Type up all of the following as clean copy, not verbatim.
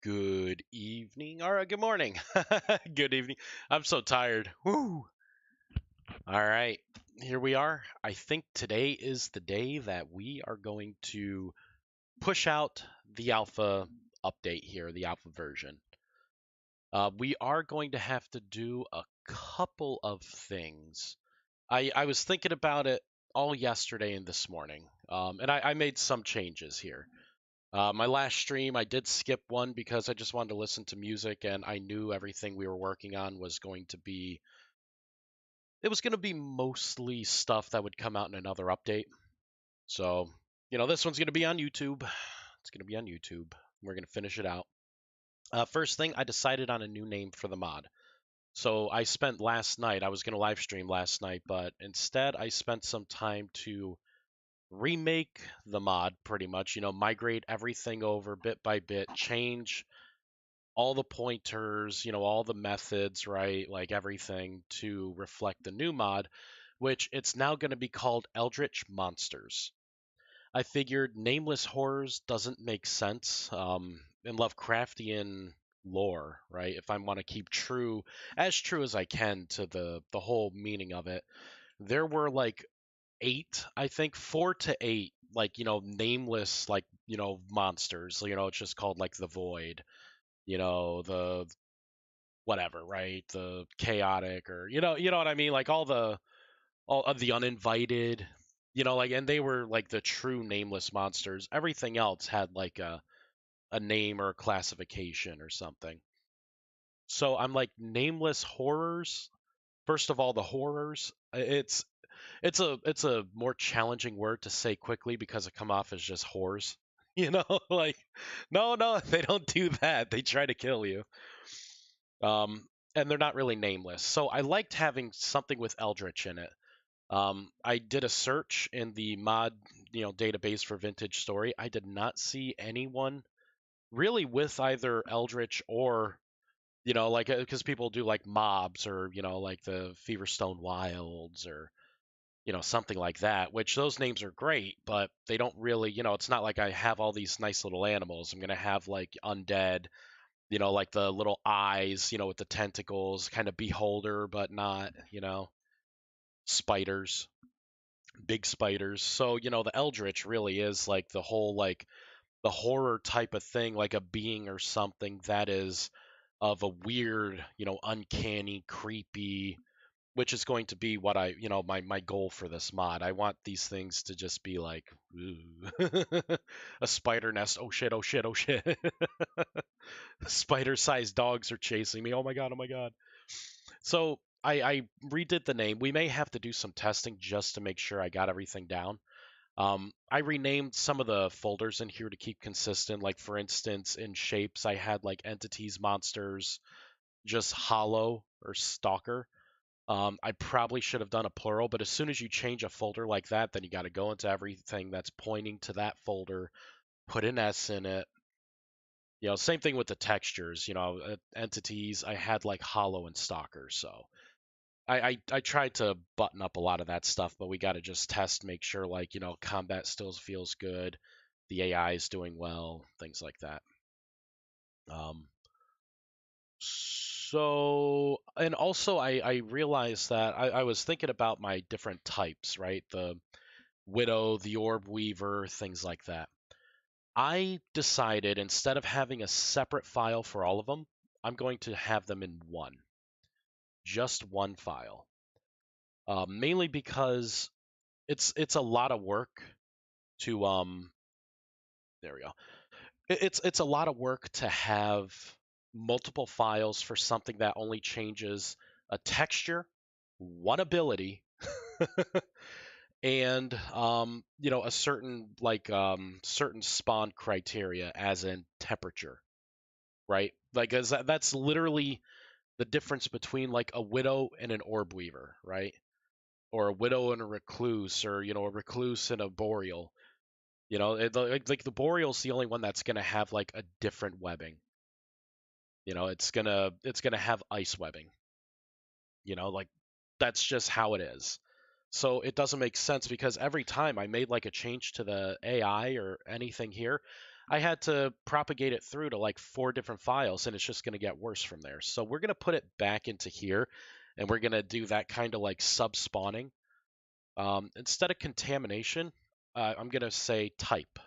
Good evening. All right, good morning. Good evening. I'm so tired. Woo. All right, here we are. I think today is the day that we are going to push out the alpha update here, the alpha version. We are going to have to do a couple of things. I was thinking about it all yesterday and this morning, and I made some changes here. My last stream, I did skip one because I just wanted to listen to music, and I knew everything we were working on was going to be. It was going to be mostly stuff that would come out in another update. So, this one's going to be on YouTube. It's going to be on YouTube. We're going to finish it out. First thing, I decided on a new name for the mod. So I spent last night. I was going to live stream last night, but instead I spent some time to remake the mod pretty much, migrate everything over bit by bit, change all the pointers, all the methods, right? Like everything to reflect the new mod, which it's now going to be called Eldritch Monsters. I figured nameless horrors doesn't make sense in Lovecraftian lore, right? If I want to keep true as I can to the whole meaning of it, there were like eight, I think, four to eight, like nameless, like monsters. It's just called like the Void, the whatever, right? The chaotic, or you know what I mean, like all of the uninvited, like, and they were like the true nameless monsters. Everything else had like a name or a classification or something. So I'm like, nameless horrors. First of all, the horrors. It's a more challenging word to say quickly because it come off as just whores. Like, no, they don't do that. They try to kill you. And they're not really nameless. So I liked having something with Eldritch in it. I did a search in the mod, database for Vintage Story. I did not see anyone really with either Eldritch or, like, because people do like mobs, or like the Feverstone Wilds, or something like that. Which those names are great, but they don't really, it's not like I have all these nice little animals. I'm gonna have like undead, like the little eyes, with the tentacles, kind of beholder, but not, spiders, big spiders. So, the Eldritch really is like the whole, like, the horror type of thing, like a being or something that is of a weird, uncanny, creepy, which is going to be what my goal for this mod. I want these things to just be like, ooh, a spider nest. Oh shit, oh shit, oh shit. Spider-sized dogs are chasing me. Oh my god, oh my god. So I redid the name. We may have to do some testing just to make sure I got everything down. I renamed some of the folders in here to keep consistent. Like, for instance, in shapes, I had like entities, monsters, just hollow or stalker. I probably should have done a plural, but as soon as you change a folder like that, then you got to go into everything that's pointing to that folder, put an S in it. Same thing with the textures. Entities, I had like hollow and stalker. So I tried to button up a lot of that stuff, but we got to just test, make sure, like, combat still feels good, the AI is doing well, things like that. Um, so, and also I realized that I was thinking about my different types, right? The Widow, the Orb Weaver, things like that. I decided, instead of having a separate file for all of them, I'm going to have them in one, just one file. Mainly because it's a lot of work to there we go. It's a lot of work to have multiple files for something that only changes a texture, one ability, and a certain, like, certain spawn criteria, as in temperature, right? Like, as that's literally the difference between like a widow and an orb weaver, right? Or a widow and a recluse, or a recluse and a boreal. Like the boreal's the only one that's gonna have like a different webbing. It's gonna have ice webbing. Like, that's just how it is. So it doesn't make sense, because every time I made like a change to the AI or anything here, I had to propagate it through to like 4 different files, and it's just going to get worse from there. So we're going to put it back into here, and we're going to do that kind of like sub-spawning. Instead of contamination, I'm going to say type,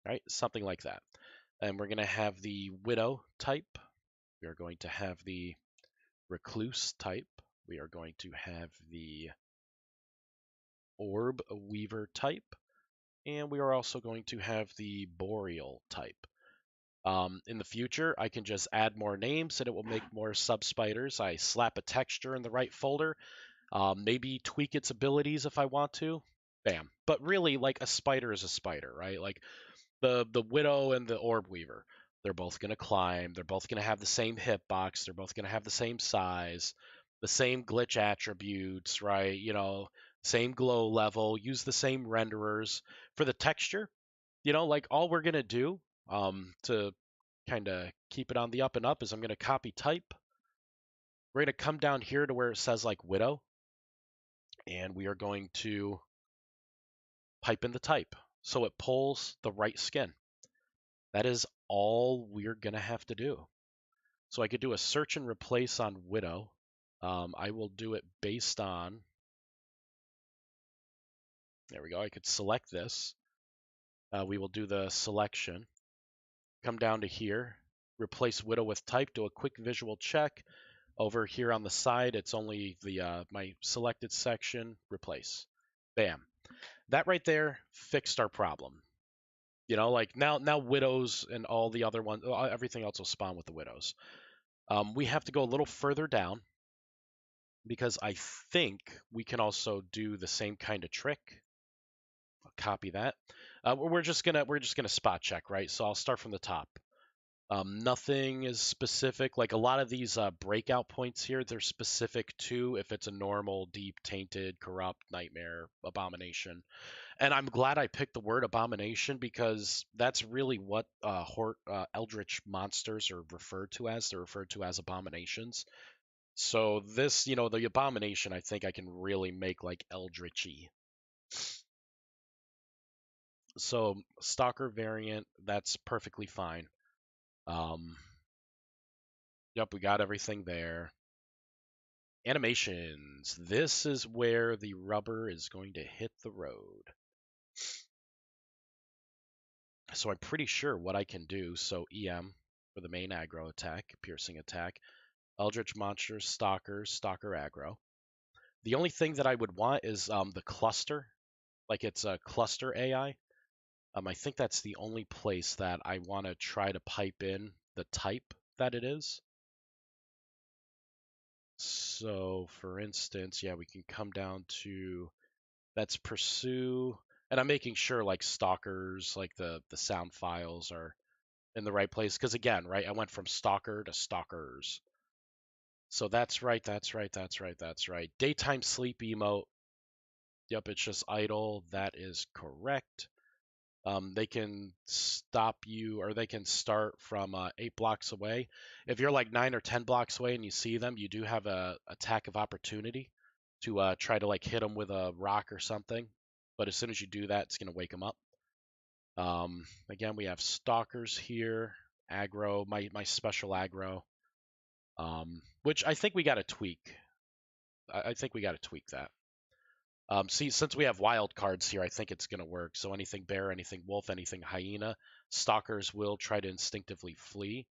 right? Something like that. And we're going to have the widow type. We are going to have the recluse type. We are going to have the orb weaver type. And we are also going to have the boreal type. In the future, I can just add more names and it will make more sub-spiders. I slap a texture in the right folder, maybe tweak its abilities if I want to. Bam. But really, like, a spider is a spider, right? Like, the widow and the orb weaver, they're both going to climb. They're both going to have the same hitbox. They're both going to have the same size, the same glitch attributes, right? Same glow level, use the same renderers. For the texture, like, all we're going to do to kind of keep it on the up and up is I'm going to copy type. We're going to come down here to where it says like widow, and we are going to pipe in the type so it pulls the right skin. That is all we're going to have to do. So I could do a search and replace on widow. I will do it based on, there we go. I could select this. We will do the selection. Come down to here, replace widow with type, do a quick visual check. Over here on the side, it's only the my selected section, replace. Bam. That right there fixed our problem. Like now widows and all the other ones, everything else will spawn with the widows. We have to go a little further down because I think we can also do the same kind of trick. I'll copy that. We're just gonna spot check, right? So I'll start from the top. Nothing is specific. Like a lot of these breakout points here, they're specific to if it's a normal, deep, tainted, corrupt, nightmare, abomination. And I'm glad I picked the word abomination because that's really what eldritch monsters are referred to as. They're referred to as abominations. So this, the abomination, I think I can really make like eldritchy. So stalker variant, that's perfectly fine. Yep, we got everything there. Animations. This is where the rubber is going to hit the road. So I'm pretty sure what I can do. So EM for the main aggro attack, piercing attack. Eldritch monsters, stalkers, stalker aggro. The only thing that I would want is the cluster, like it's a cluster AI. I think that's the only place that I want to try to pipe in the type that it is. So for instance, yeah, we can come down to that's pursue, and I'm making sure like stalkers, like the sound files are in the right place because again, right, I went from stalker to stalkers. So that's right, that's right, that's right, that's right. Daytime sleep emote. Yep, it's just idle. That is correct. They can stop you, or they can start from 8 blocks away. If you're like 9 or 10 blocks away and you see them, you do have a attack of opportunity to try to like hit them with a rock or something. But as soon as you do that, it's gonna wake them up. Again, we have stalkers here, aggro, my special aggro, which I think we got to tweak. I think we got to tweak that. See, since we have wild cards here, I think it's going to work. So anything bear, anything wolf, anything hyena, stalkers will try to instinctively flee.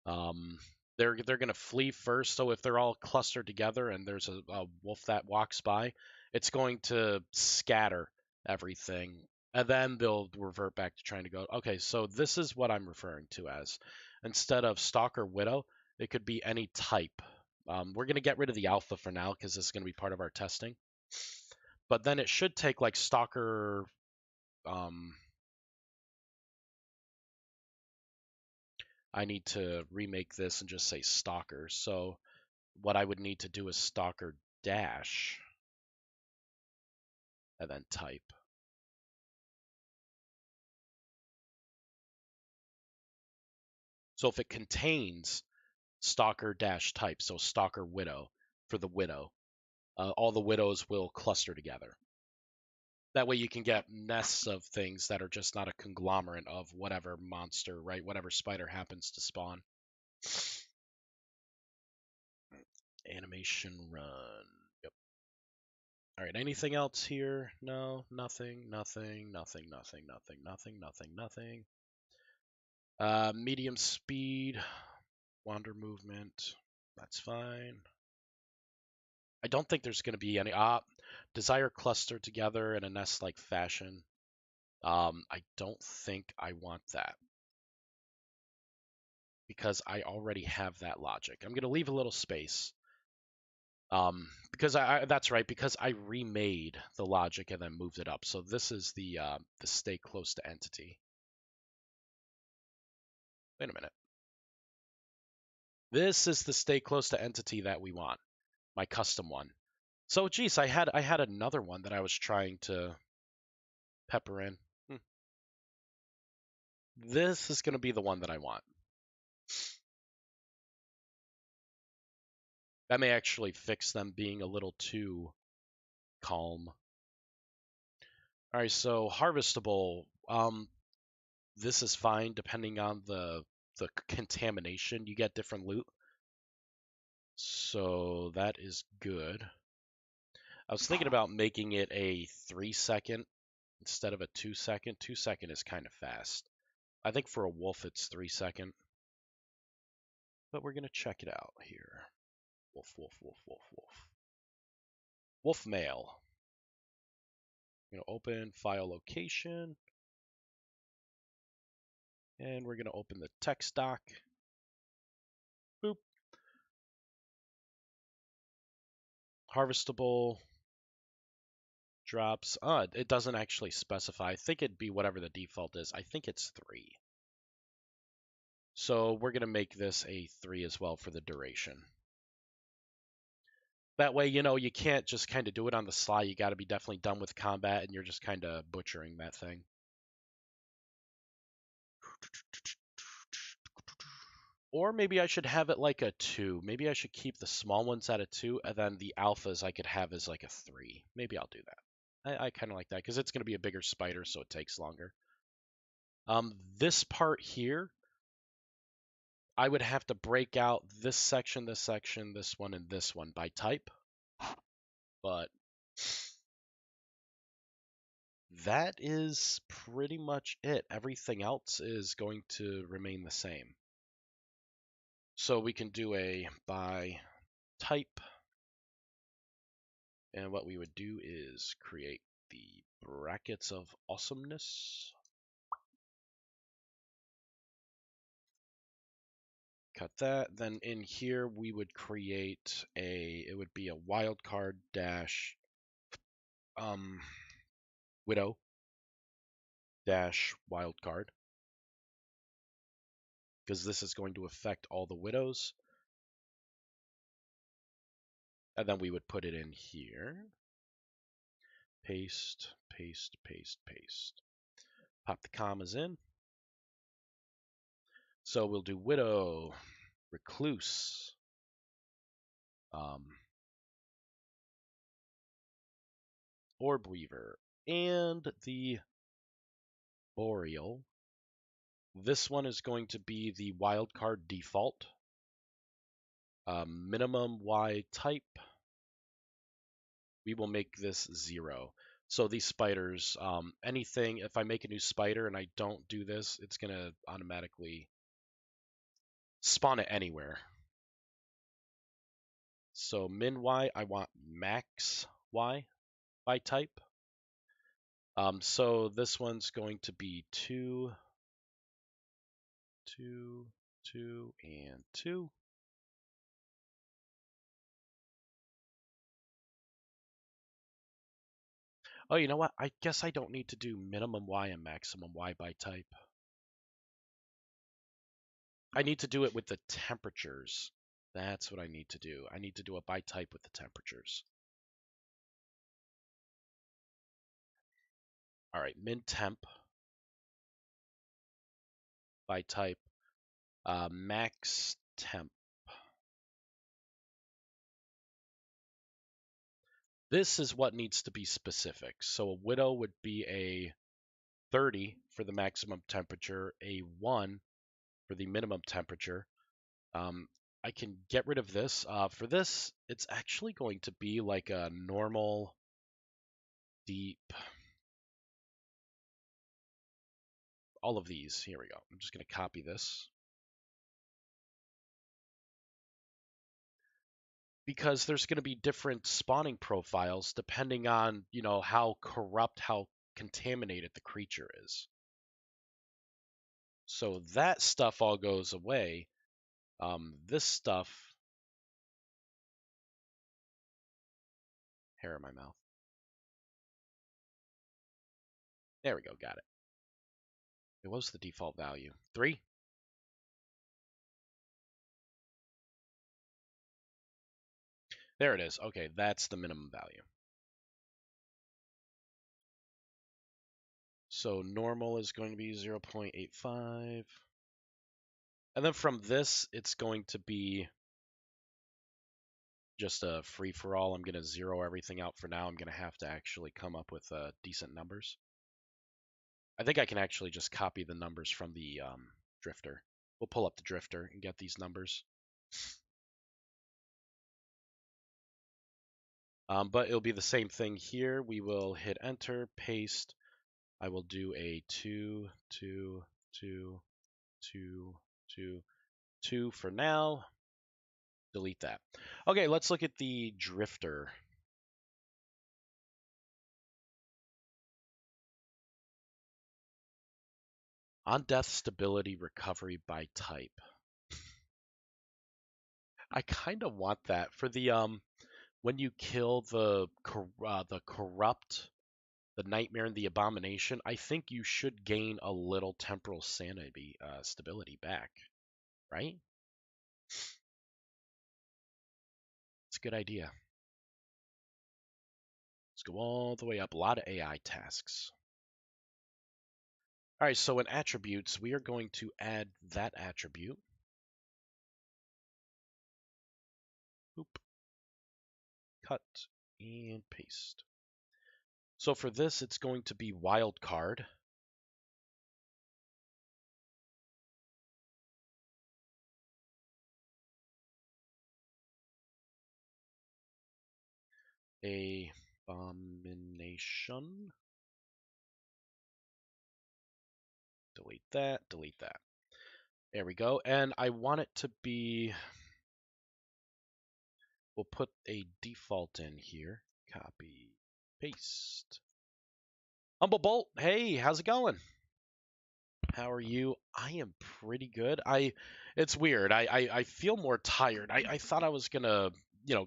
Um, they're going to flee first. So if they're all clustered together and there's a wolf that walks by, it's going to scatter everything, and then they'll revert back to trying to go. Okay, so this is what I'm referring to as instead of stalker widow, it could be any type. We're going to get rid of the alpha for now because this is going to be part of our testing. But then it should take like stalker. I need to remake this and just say stalker. So what I would need to do is stalker dash and then type. So if it contains stalker dash type, so stalker widow for the widow, all the widows will cluster together. That way you can get nests of things that are just not a conglomerate of whatever monster, right? Whatever spider happens to spawn. Animation run. Yep. All right, anything else here? No, nothing, nothing, nothing, nothing, nothing, nothing, nothing, nothing. Medium speed, wander movement. That's fine. I don't think there's going to be any desire cluster together in a nest-like fashion. I don't think I want that because I already have that logic. I'm going to leave a little space. Because that's right, because I remade the logic and then moved it up. So this is the stay close to entity. Wait a minute. This is the stay close to entity that we want, my custom one. So geez, I had another one that I was trying to pepper in. This is going to be the one that I want. That may actually fix them being a little too calm. All right, so harvestable. This is fine depending on the contamination. You get different loot. So that is good. I was thinking about making it a 3-second instead of a 2-second. 2-second is kind of fast. I think for a wolf it's 3-second. But we're gonna check it out here. Wolf, wolf, wolf, wolf, wolf. Wolf male. I'm gonna open file location. And we're gonna open the text doc. Boop. Harvestable drops. It doesn't actually specify. I think it'd be whatever the default is. I think it's 3. So we're going to make this a 3 as well for the duration. That way, you can't just kind of do it on the sly. You got to be definitely done with combat, and you're just kind of butchering that thing. Or maybe I should have it like a 2. Maybe I should keep the small ones at a 2, and then the alphas I could have as like a 3. Maybe I'll do that. I kind of like that, because it's going to be a bigger spider, so it takes longer. This part here, I would have to break out this section, this one, and this one by type. But that is pretty much it. Everything else is going to remain the same. So we can do a by type. And what we would do is create the brackets of awesomeness. Cut that. Then in here we would create it would be a wildcard dash widow dash wildcard, because this is going to affect all the widows. And then we would put it in here. Paste, paste, paste, paste. Pop the commas in. So we'll do widow, recluse, orb weaver, and the boreal. This one is going to be the wildcard default. Minimum Y type. We will make this 0. So these spiders, anything, if I make a new spider and I don't do this, it's going to automatically spawn it anywhere. So min Y, I want max Y by type. So this one's going to be 2, 2, 2, and 2. Oh, you know what? I guess I don't need to do minimum Y and maximum Y by type. I need to do it with the temperatures. That's what I need to do. I need to do it by type with the temperatures. All right, min temp by type, max temp. This is what needs to be specific. So a widow would be a 30 for the maximum temperature, a 1 for the minimum temperature. I can get rid of this. For this, it's actually going to be like a normal deep. All of these. Here we go. I'm just going to copy this. Because there's going to be different spawning profiles depending on, how corrupt, how contaminated the creature is. So that stuff all goes away. This stuff, hair in my mouth. There we go, got it. What was the default value? 3? There it is. Okay, that's the minimum value. So normal is going to be 0.85. And then from this, it's going to be just a free-for-all. I'm going to zero everything out for now. I'm going to have to actually come up with decent numbers. I think I can actually just copy the numbers from the drifter. We'll pull up the drifter and get these numbers. But it'll be the same thing here. We will hit enter, paste. I will do a 2, 2, 2, 2, 2, 2 for now. Delete that. Okay, let's look at the drifter. On death, stability, recovery by type. I kind of want that for the when you kill the corrupt, the nightmare, and the abomination. I think you should gain a little temporal sanity, stability back, right? It's a good idea. Let's go all the way up. A lot of AI tasks. All right, so in attributes, we are going to add that attribute. Boop. Cut and paste. So for this, it's going to be wildcard. Abomination. Delete that, delete that. There we go. And I want it to be, we'll put a default in here. Copy, paste. Humble Bolt, hey, how's it going? How are you? I am pretty good. It's weird. I feel more tired. I thought I was gonna,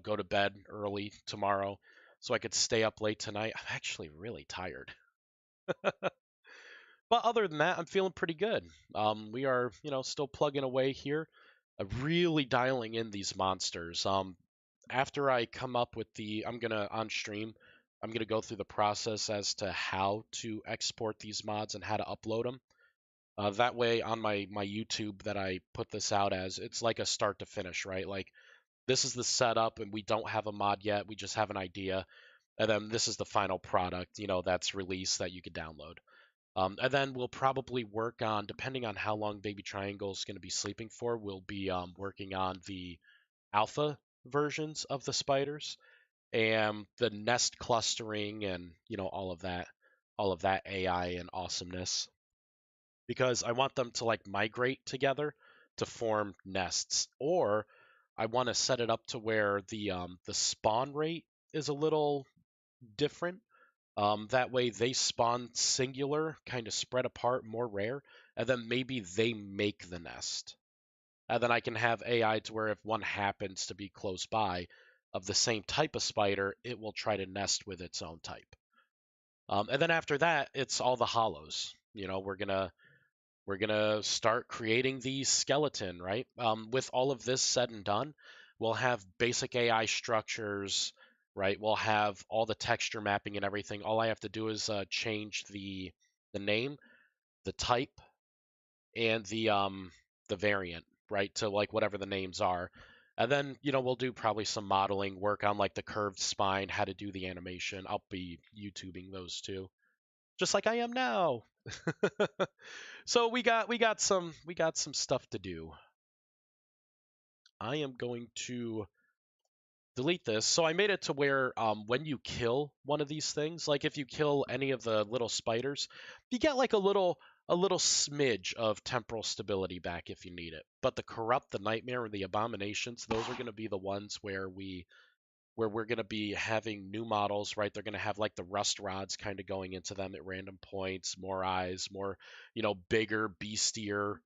go to bed early tomorrow so I could stay up late tonight. I'm actually really tired. But other than that, I'm feeling pretty good. We are, still plugging away here, really dialing in these monsters. After I come up with I'm gonna on stream, I'm gonna go through the process as to how to export these mods and how to upload them. That way, on my YouTube that I put this out as, it's like a start to finish, right? Like this is the setup, and we don't have a mod yet. We just have an idea, and then this is the final product, that's released that you could download. And then we'll probably work on, depending on how long Baby Triangle is going to be sleeping for, we'll be working on the alpha versions of the spiders and the nest clustering and all of that AI and awesomeness. Because I want them to like migrate together to form nests, or I want to set it up to where the spawn rate is a little different. That way they spawn singular, kind of spread apart, more rare, and then maybe they make the nest. And then I can have AI to where if one happens to be close by of the same type of spider, it will try to nest with its own type. And then after that, it's all the hollows. We're gonna start creating the skeleton, right? With all of this said and done, we'll have basic AI structures, right? We'll have all the texture mapping and everything. All I have to do is change the name, the type, and the variant, right? To like whatever the names are. And then, we'll do probably some modeling work on like the curved spine, how to do the animation. I'll be YouTubing those too, just like I am now. So we got some stuff to do. I am going to delete this. So I made it to where when you kill one of these things, like if you kill any of the little spiders, you get like a little smidge of temporal stability back if you need it. But the corrupt, the nightmare, and the abominations, those are going to be the ones where we're going to be having new models, right? They're going to have like the rust rods kind of going into them at random points, more eyes, more, bigger, beastier.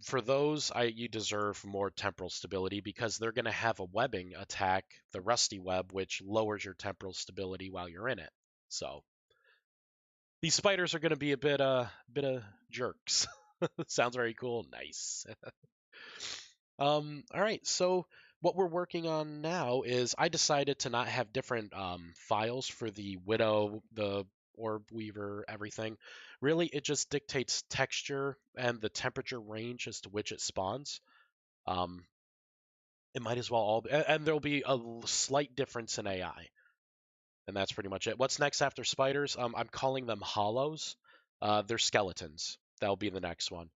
For those, you deserve more temporal stability because they're going to have a webbing attack, the Rusty Web, which lowers your temporal stability while you're in it. So these spiders are going to be a bit of jerks. Sounds very cool. Nice. All right, so what we're working on now is I decided to not have different files for the Widow, the Orb Weaver, everything. Really, it just dictates texture and the temperature range as to which it spawns. Um, it might as well all be, and there'll be a slight difference in AI, and that's pretty much it. What's next after spiders? I'm calling them hollows. They're skeletons. That'll be the next one.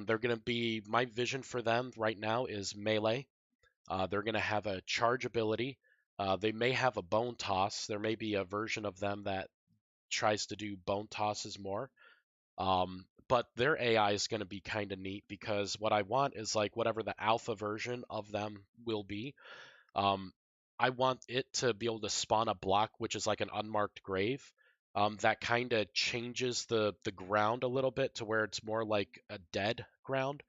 They're gonna be my vision for them right now is melee. They're going to have a charge ability. They may have a bone toss. There may be a version of them that tries to do bone tosses more. But their AI is going to be kind of neat because what I want is like whatever the alpha version of them will be. Um, I want it to be able to spawn a block, which is like an unmarked grave. That kind of changes the ground a little bit to where it's more like a dead ground.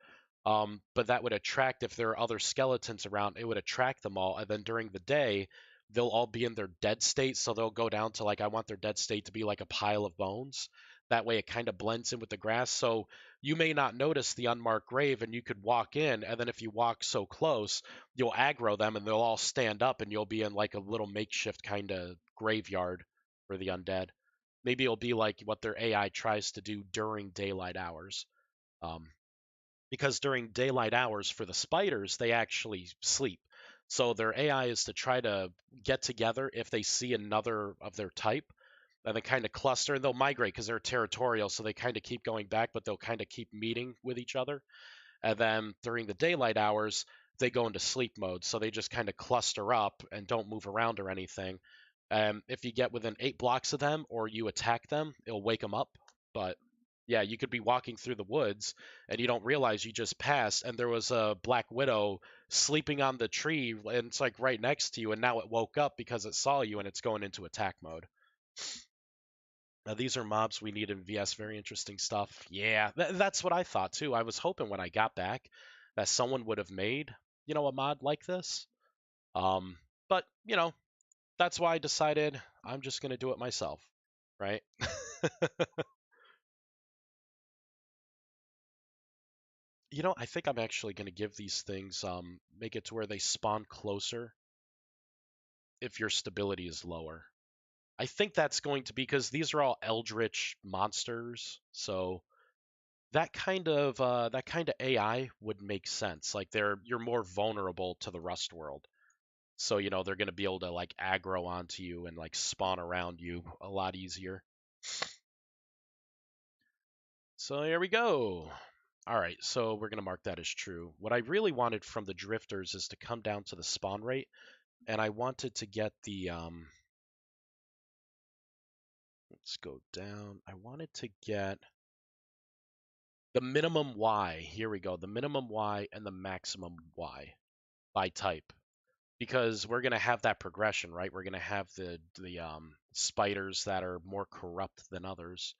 But that would attract, if there are other skeletons around, it would attract them all. And then during the day, they'll all be in their dead state. So they'll go down to like, I want their dead state to be like a pile of bones. That way it kind of blends in with the grass. So you may not notice the unmarked grave and you could walk in. And then if you walk so close, you'll aggro them and they'll all stand up and you'll be in like a little makeshift kind of graveyard for the undead. Maybe it'll be like what their AI tries to do during daylight hours. Um, because during daylight hours for the spiders, they actually sleep. So their AI is to try to get together if they see another of their type, and they kind of cluster and they'll migrate because they're territorial. So they kind of keep going back, but they'll kind of keep meeting with each other. And then during the daylight hours, they go into sleep mode. So they just kind of cluster up and don't move around or anything. If you get within 8 blocks of them or you attack them, it'll wake them up. But yeah, you could be walking through the woods and you don't realize you just passed, and there was a black widow sleeping on the tree, and it's like right next to you, and now it woke up because it saw you and it's going into attack mode. Now, these are mobs we need in VS. Very interesting stuff. Yeah, that's what I thought too. I was hoping when I got back that someone would have made, a mod like this. But, that's why I decided I'm just going to do it myself, right? I think I'm actually going to give these things, make it to where they spawn closer if your stability is lower. I think that's going to be because these are all eldritch monsters, so that kind of AI would make sense. Like you're more vulnerable to the Rust world. So, they're going to be able to like aggro onto you and like spawn around you a lot easier. So here we go. All right, so we're going to mark that as true. What I really wanted from the drifters is to come down to the spawn rate, and I wanted to get the let's go down. I wanted to get the minimum Y. Here we go. The minimum Y and the maximum Y by type. Because we're gonna have that progression, right? We're gonna have the spiders that are more corrupt than others.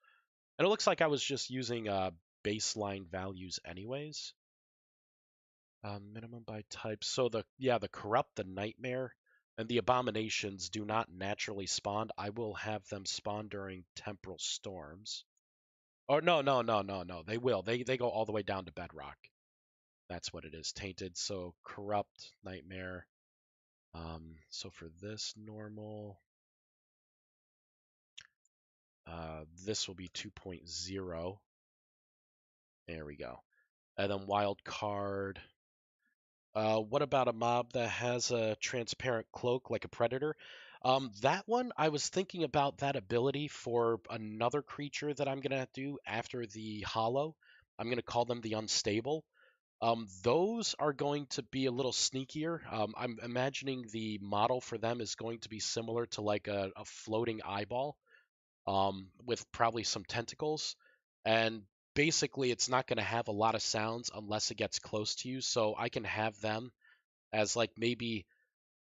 And it looks like I was just using baseline values anyways. Minimum by type. So the corrupt, the nightmare, and the abominations do not naturally spawn. I will have them spawn during temporal storms. Oh no, no, no, no, no. They will. They go all the way down to bedrock. That's what it is. Tainted. So corrupt, nightmare. So for this normal, this will be 2.0. There we go. And then wild card. What about a mob that has a transparent cloak like a predator? That one, I was thinking about that ability for another creature that I'm gonna do after the hollow. I'm gonna call them the unstable. Those are going to be a little sneakier. I'm imagining the model for them is going to be similar to like a floating eyeball, with probably some tentacles. And basically, it's not going to have a lot of sounds unless it gets close to you. So I can have them as like maybe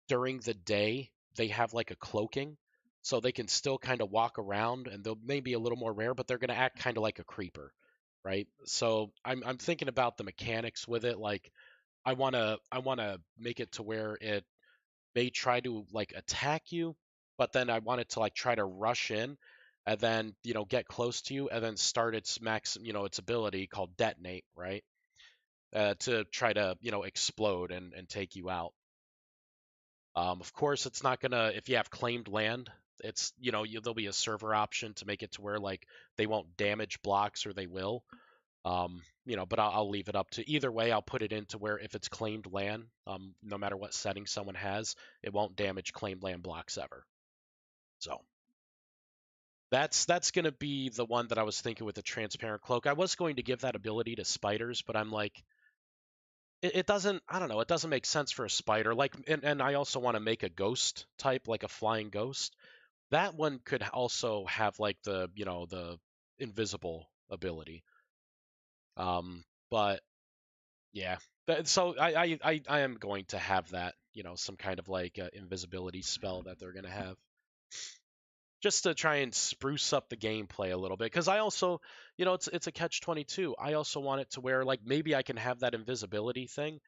during the day, they have like a cloaking. So they can still kind of walk around and they'll maybe a little more rare, but they're going to act kind of like a creeper, right? So I'm thinking about the mechanics with it. Like I wanna make it to where it may try to like attack you, but then I want it to like try to rush in and then, get close to you and then start its its ability called detonate, right? To try to, explode and take you out. Of course, it's not gonna if you have claimed land. It's there'll be a server option to make it to where like they won't damage blocks or they will. But I'll leave it up to either way. I'll put it into where if it's claimed land, no matter what setting someone has, it won't damage claimed land blocks ever. So that's going to be the one that I was thinking with the transparent cloak. I was going to give that ability to spiders, but I'm like, it doesn't. I don't know. It doesn't make sense for a spider. Like, and I also want to make a ghost type, like a flying ghost. That one could also have like the invisible ability. But yeah. So I am going to have that, some kind of like invisibility spell that they're going to have just to try and spruce up the gameplay a little bit. Because I also, it's a catch-22. I also want it to where like maybe I can have that invisibility thing,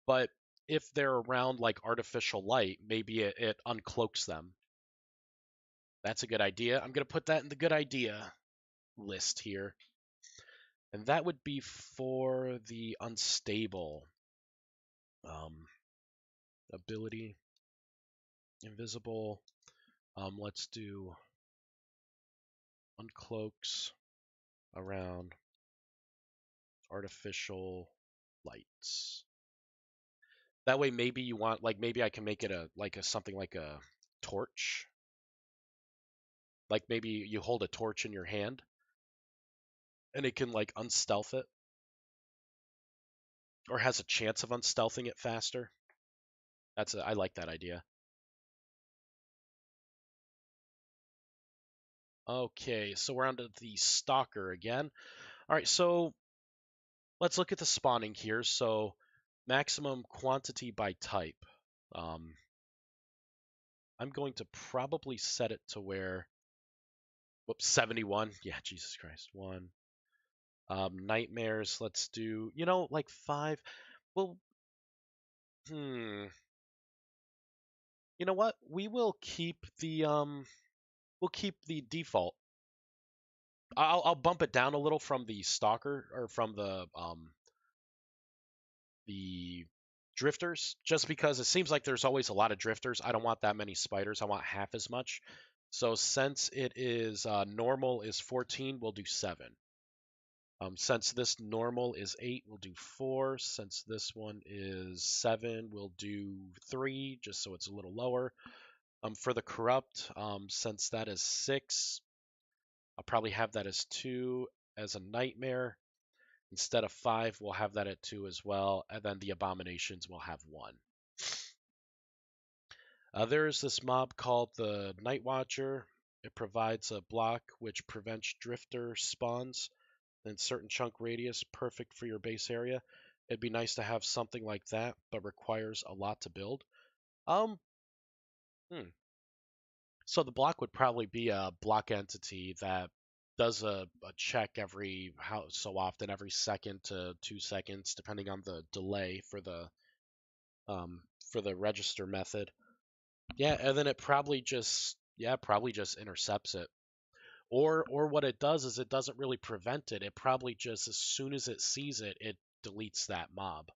but if they're around like artificial light, maybe it uncloaks them. That's a good idea. I'm going to put that in the good idea list here. And that would be for the unstable um, ability. Invisible. Let's do uncloaks around artificial lights. That way, maybe you want like maybe I can make it a something like a torch. Like maybe you hold a torch in your hand and it can like unstealth it or has a chance of unstealthing it faster. I like that idea. Okay, so we're on to the stalker again. All right, so let's look at the spawning here. So maximum quantity by type. Um, I'm going to probably set it to where, whoops, 71. Yeah, Jesus Christ. One. Nightmares, let's do, like five. Well, hmm. You know what? We'll keep the default. I'll bump it down a little from the stalker or from the drifters, just because it seems like there's always a lot of drifters. I don't want that many spiders. I want half as much. So since it is normal is 14, we'll do 7. Since this normal is 8, we'll do 4. Since this one is 7, we'll do 3, just so it's a little lower. For the corrupt, since that is 6, I'll probably have that as 2 as a nightmare. Instead of 5, we'll have that at 2 as well, and then the abominations will have 1. There is this mob called the Night Watcher. It provides a block which prevents drifter spawns in certain chunk radius, perfect for your base area. It'd be nice to have something like that, but requires a lot to build. Um, hmm. So the block would probably be a block entity that does a check every how so often, every second to 2 seconds, depending on the delay for the register method. Yeah, and then it probably just intercepts it. Or what it does is it doesn't really prevent it. It probably just as soon as it sees it, it deletes that mob.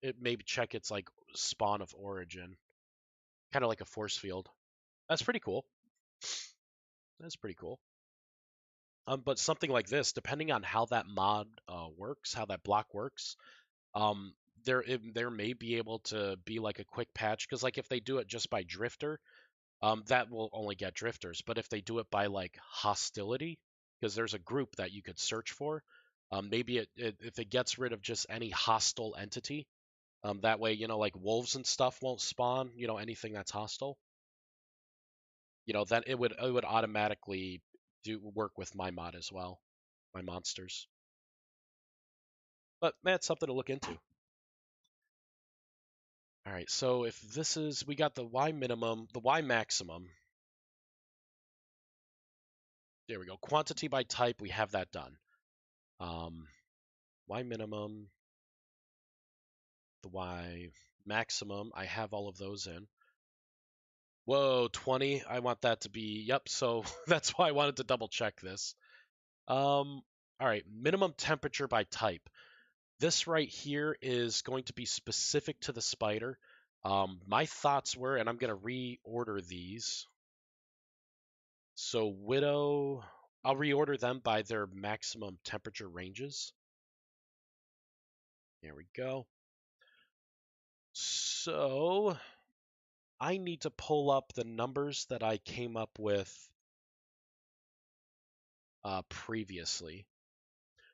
It maybe check its like spawn of origin, kind of like a force field. That's pretty cool. That's pretty cool. But something like this, depending on how that mod works, how that block works, um, there may be able to be like a quick patch because like if they do it just by drifter, that will only get drifters. But if they do it by like hostility, because there's a group that you could search for, maybe if it gets rid of just any hostile entity, that way like wolves and stuff won't spawn. Anything that's hostile. Then it would automatically do work with my mod as well, my monsters. But that's something to look into. All right, so if this is, we got the Y minimum, the Y maximum. There we go. Quantity by type, we have that done. Y minimum, the Y maximum, I have all of those in. Whoa, 20. I want that to be, yep, so that's why I wanted to double check this. All right, minimum temperature by type. This right here is going to be specific to the spider. My thoughts were, and I'm going to reorder these. So Widow, I'll reorder them by their maximum temperature ranges. There we go. So I need to pull up the numbers that I came up with previously.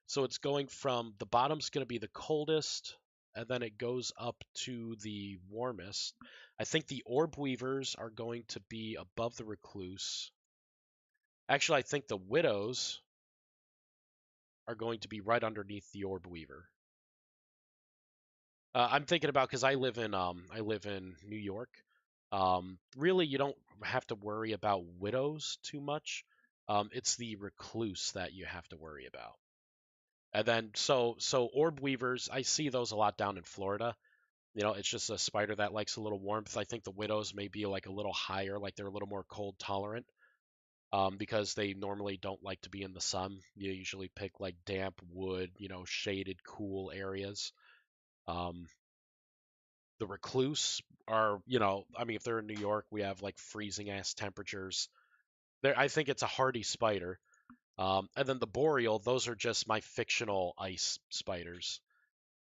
So it's going from the bottom's going to be the coldest, and then it goes up to the warmest. I think the orb weavers are going to be above the recluse. Actually, I think the widows are going to be right underneath the orb weaver. I'm thinking about because I live in New York. Really, you don't have to worry about widows too much. It's the recluse that you have to worry about. And then so orb weavers, I see those a lot down in Florida. It's just a spider that likes a little warmth. I think the widows may be like a little higher, like they're a little more cold tolerant. Because they normally don't like to be in the sun. You usually pick like damp wood, shaded, cool areas. Um, the recluse are, I mean, if they're in New York, we have like freezing ass temperatures. There, I think it's a hardy spider. And then the boreal, those are just my fictional ice spiders.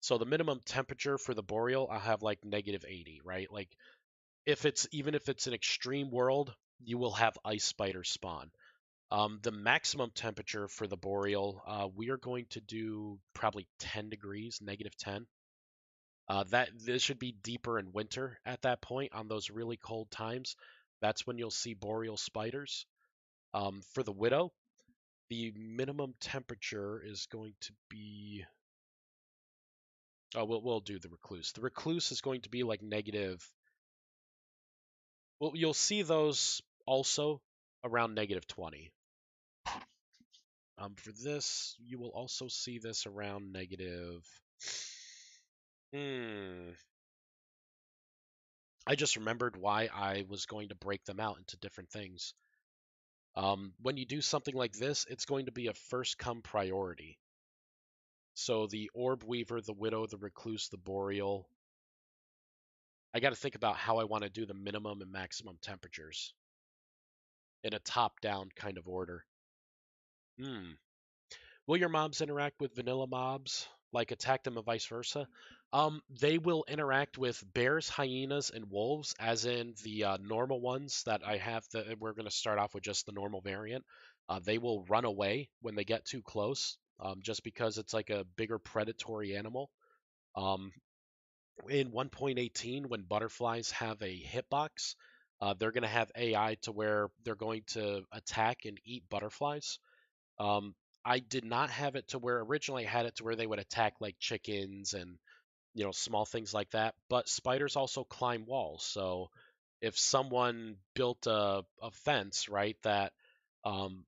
So the minimum temperature for the boreal, I'll have like -80, right? Like even if it's an extreme world, you will have ice spiders spawn. The maximum temperature for the boreal, we are going to do probably 10 degrees, -10. That this should be deeper in winter at that point on those really cold times. That's when you'll see boreal spiders. For the widow, the minimum temperature is going to be. Oh, we'll do the recluse. The recluse is going to be like negative. Well, you'll see those also around -20. For this, you will also see this around negative. Hmm. I just remembered why I was going to break them out into different things. When you do something like this, it's going to be a first come priority. So the orb weaver, the widow, the recluse, the boreal. I got to think about how I want to do the minimum and maximum temperatures in a top down kind of order. Hmm. Will your mobs interact with vanilla mobs, like attack them or vice versa? They will interact with bears, hyenas, and wolves, as in the normal ones that I have. We're going to start off with just the normal variant. They will run away when they get too close, just because it's like a bigger predatory animal. Um, in 1.18, when butterflies have a hitbox, they're going to have AI to where they're going to attack and eat butterflies. Um, I did not have it to where originally I had it to where they would attack like chickens and small things like that. But spiders also climb walls. So if someone built a fence, right, that um,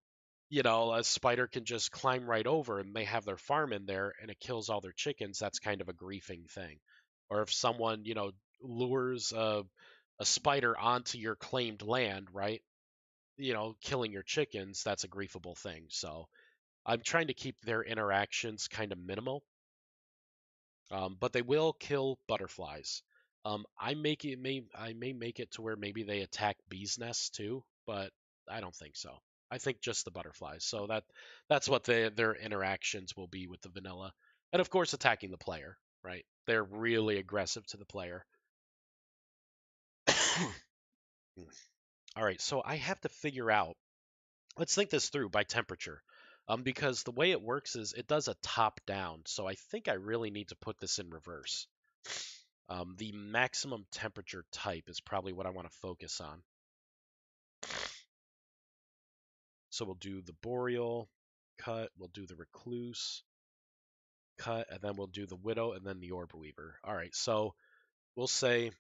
a spider can just climb right over and they have their farm in there and it kills all their chickens, that's kind of a griefing thing. Or if someone, lures a spider onto your claimed land, right, killing your chickens, that's a griefable thing. So I'm trying to keep their interactions kind of minimal, but they will kill butterflies. I may make it to where maybe they attack bees' nests too, but I don't think so. I think just the butterflies. So that's what their interactions will be with the vanilla, and of course attacking the player. right? They're really aggressive to the player. All right, so I have to figure out, let's think this through by temperature. Because the way it works is it does a top down. So I think I really need to put this in reverse. The maximum temperature type is probably what I want to focus on. So we'll do the boreal, cut, we'll do the recluse, cut, and then we'll do the widow and then the orb weaver. All right, so we'll say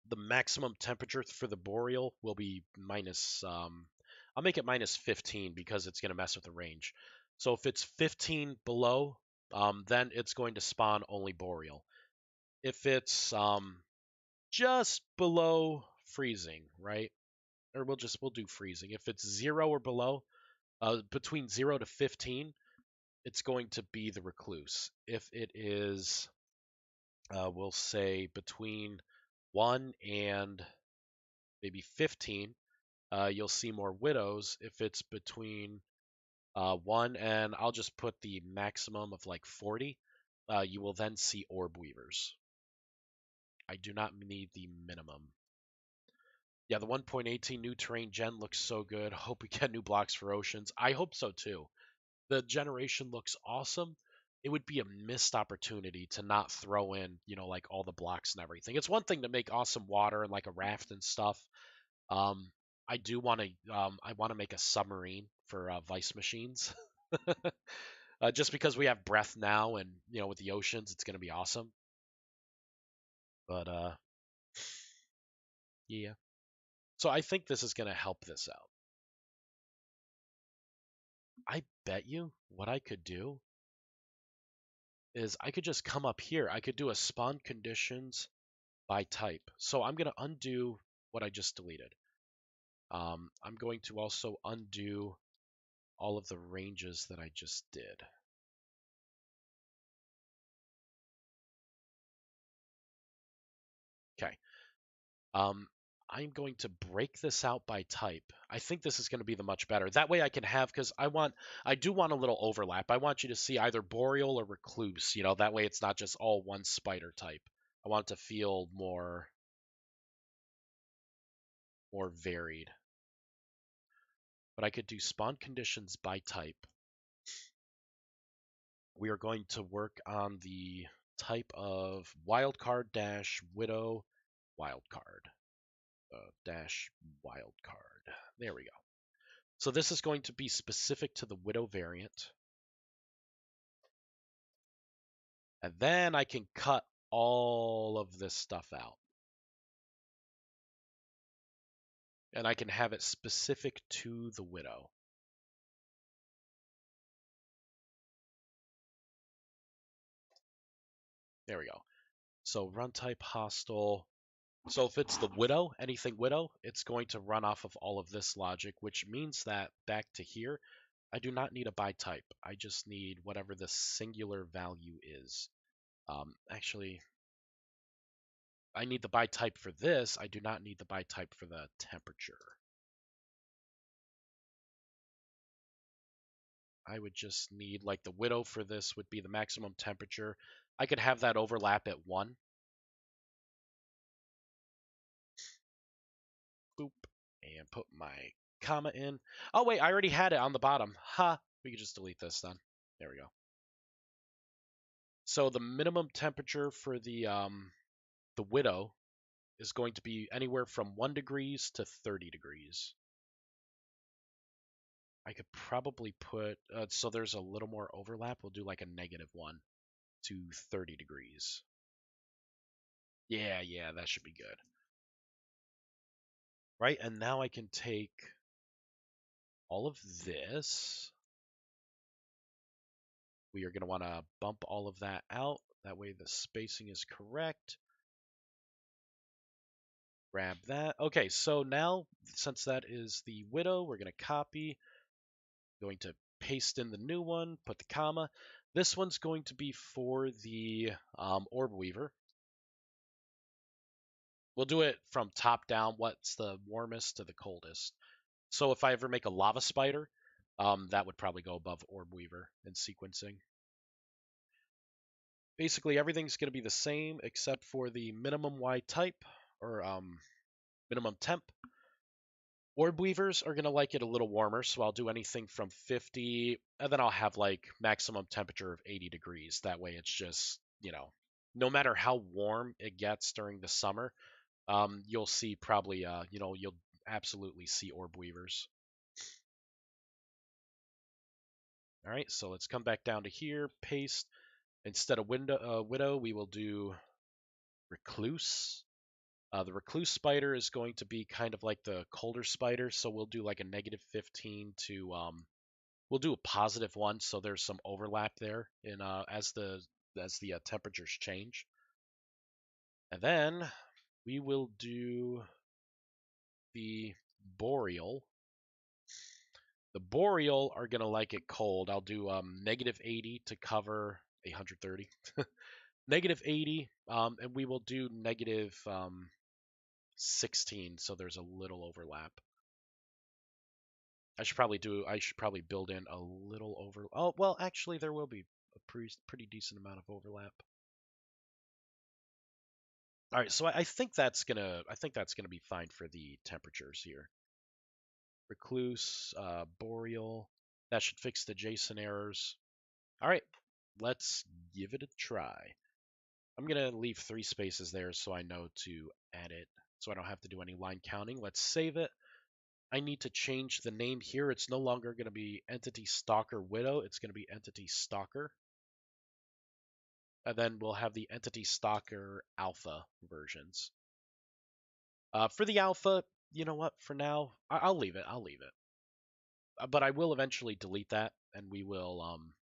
the maximum temperature for the boreal will be minus, I'll make it minus 15 because it's going to mess with the range. So if it's 15 below, then it's going to spawn only boreal. If it's just below freezing, right? Or we'll do freezing. If it's 0 or below, between 0 to 15, it's going to be the recluse. If it is, we'll say between 1 and maybe 15, you'll see more widows. If it's between 1 and I'll just put the maximum of like 40, you will then see orb weavers. I do not need the minimum. Yeah, the 1.18 new terrain gen looks so good. Hope we get new blocks for oceans. I hope so too. The generation looks awesome. It would be a missed opportunity to not throw in, like all the blocks and everything. It's one thing to make awesome water and like a raft and stuff. Um, I do want to, I want to make a submarine for Vice machines, just because we have breath now, and with the oceans, it's gonna be awesome. But yeah. So I think this is gonna help this out. I bet you what I could do is I could just come up here. I could do a spawn conditions by type. So I'm going to undo what I just deleted. I'm going to also undo all of the ranges that I just did. Okay. I'm going to break this out by type. I think this is going to be the much better. That way I can have, because I do want a little overlap. I want you to see either boreal or recluse. That way it's not just all one spider type. I want it to feel more varied. But I could do spawn conditions by type. We are going to work on the type of wildcard dash widow wildcard dash wildcard. There we go. So this is going to be specific to the widow variant. And then I can cut all of this stuff out. And I can have it specific to the widow. There we go. So run type hostile. So if it's the widow, anything widow, it's going to run off of all of this logic, which means that back to here, I do not need a by type. I just need whatever the singular value is. Actually, I need the by type for this. I do not need the by type for the temperature. I would just need, like, the widow for this would be the maximum temperature. I could have that overlap at 1. Boop. And put my comma in. Oh, wait, I already had it on the bottom. Ha! We could just delete this then. There we go. So the minimum temperature for the widow is going to be anywhere from 1 degrees to 30 degrees. I could probably put, so there's a little more overlap. We'll do like a -1 to 30 degrees. Yeah, that should be good. Right, and now I can take all of this. We are going to want to bump all of that out. That way the spacing is correct. Grab that. Okay, so now, since that is the widow, we're going to copy. Going to paste in the new one, put the comma. This one's going to be for the orb weaver. We'll do it from top down. What's the warmest to the coldest? So if I ever make a lava spider, that would probably go above orb weaver in sequencing. Basically, everything's going to be the same except for the minimum Y type or minimum temp. Orb weavers are going to like it a little warmer, so I'll do anything from 50, and then I'll have like maximum temperature of 80 degrees. That way it's just, no matter how warm it gets during the summer, you'll see probably, you'll absolutely see orb weavers. All right, so let's come back down to here, paste. Instead of widow, we will do recluse. The recluse spider is going to be kind of like the colder spider, so we'll do like a -15 to we'll do a +1, so there's some overlap there in as the temperatures change. And then we will do the boreal. The boreal are gonna like it cold. I'll do -80 to cover 130. -80, and we will do -16, so there's a little overlap. I should probably build in a little over. Oh, well, actually, there will be a pretty decent amount of overlap. All right, so I think that's gonna be fine for the temperatures here. Recluse, boreal, that should fix the JSON errors. All right, let's give it a try. I'm gonna leave 3 spaces there so I know to add it, so I don't have to do any line counting. Let's save it. I need to change the name here. It's no longer going to be Entity Stalker Widow. It's going to be Entity Stalker. And then we'll have the Entity Stalker Alpha versions. For the Alpha, you know what? For now, I'll leave it. But I will eventually delete that, and we'll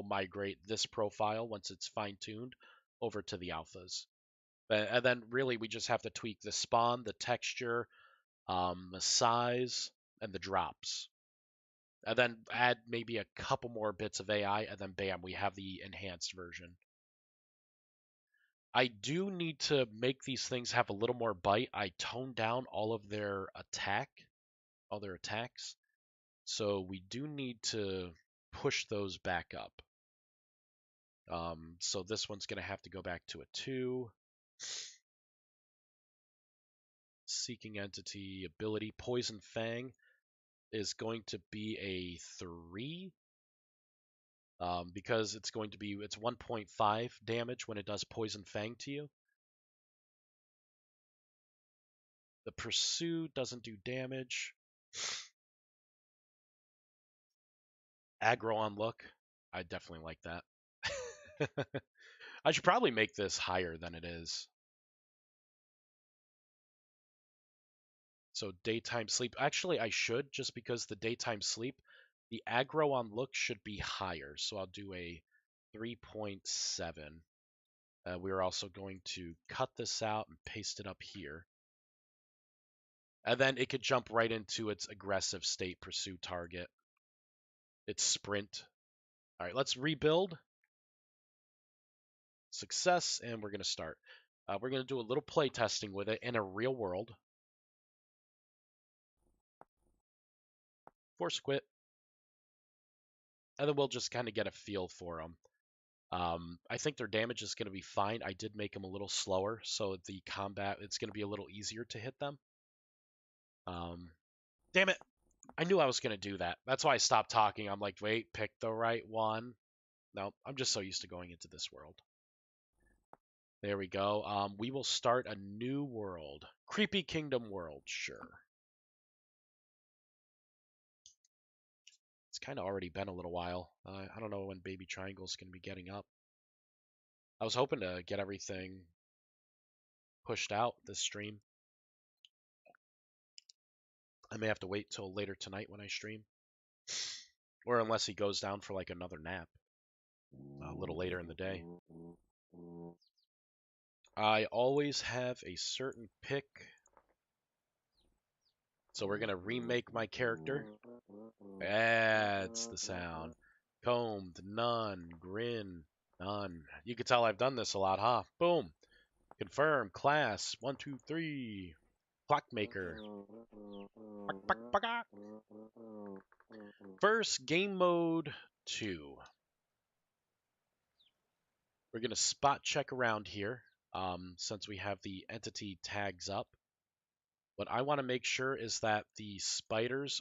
migrate this profile once it's fine-tuned over to the Alphas. And then really we just have to tweak the spawn, the texture, the size, and the drops. And then add maybe a couple more bits of AI, and then bam, we have the enhanced version. I do need to make these things have a little more bite. I toned down all their attacks. So we do need to push those back up. So this one's going to have to go back to a 2. Seeking Entity, ability, Poison Fang is going to be a 3. Because it's 1.5 damage when it does Poison Fang to you. The Pursue doesn't do damage. Aggro on Look, I definitely like that. I should probably make this higher than it is. So Daytime Sleep, actually I should, just because the Daytime Sleep, the aggro on Look should be higher, so I'll do a 3.7. We're also going to cut this out and paste it up here. And then it could jump right into its aggressive state pursuit target. Its sprint. All right, let's rebuild. Success, and we're going to start. We're going to do a little play testing with it in a real world. Force quit. And then we'll just kind of get a feel for them. I think their damage is going to be fine. I did make them a little slower, so the combat, it's going to be a little easier to hit them. Damn it. I knew I was going to do that. That's why I stopped talking. I'm like, wait, pick the right one. No, I'm just so used to going into this world. There we go. We will start a new world. Creepy Kingdom world, sure. It's kind of already been a little while. I don't know when Baby Triangle's going to be getting up. I was hoping to get everything pushed out this stream. I may have to wait till later tonight when I stream. Or unless he goes down for like another nap a little later in the day. I always have a certain pick. So we're going to remake my character. That's the sound. Combed, none, grin, none. You can tell I've done this a lot, huh? Boom. Confirm, class, 1, 2, 3. Clockmaker. First, game mode 2. We're going to spot check around here since we have the entity tags up. What I want to make sure is that the spiders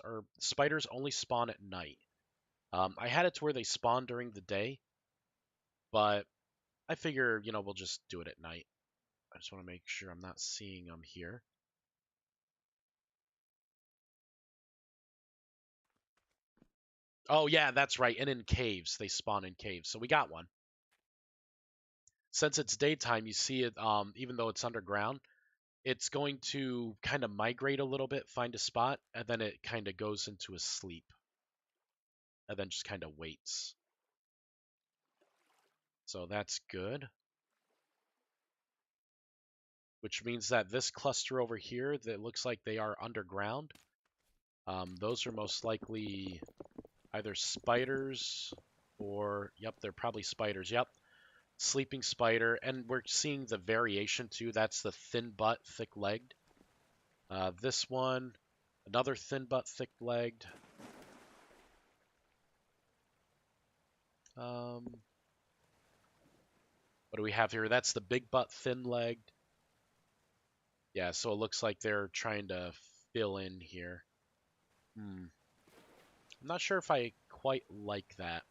only spawn at night. I had it to where they spawn during the day, but I figure, we'll just do it at night. I just want to make sure I'm not seeing them here. Oh, yeah, that's right. And in caves. They spawn in caves. So we got one. Since it's daytime, you see it, even though it's underground, it's going to kind of migrate a little bit, find a spot, and then it kind of goes into a sleep. And then just kind of waits. So that's good. Which means that this cluster over here that looks like they are underground, those are most likely either spiders or, yep, they're probably spiders. Yep, sleeping spider. And we're seeing the variation too. That's the thin butt, thick legged. This one, another thin butt, thick legged. What do we have here? That's the big butt, thin legged. Yeah, so it looks like they're trying to fill in here. I'm not sure if I quite like that.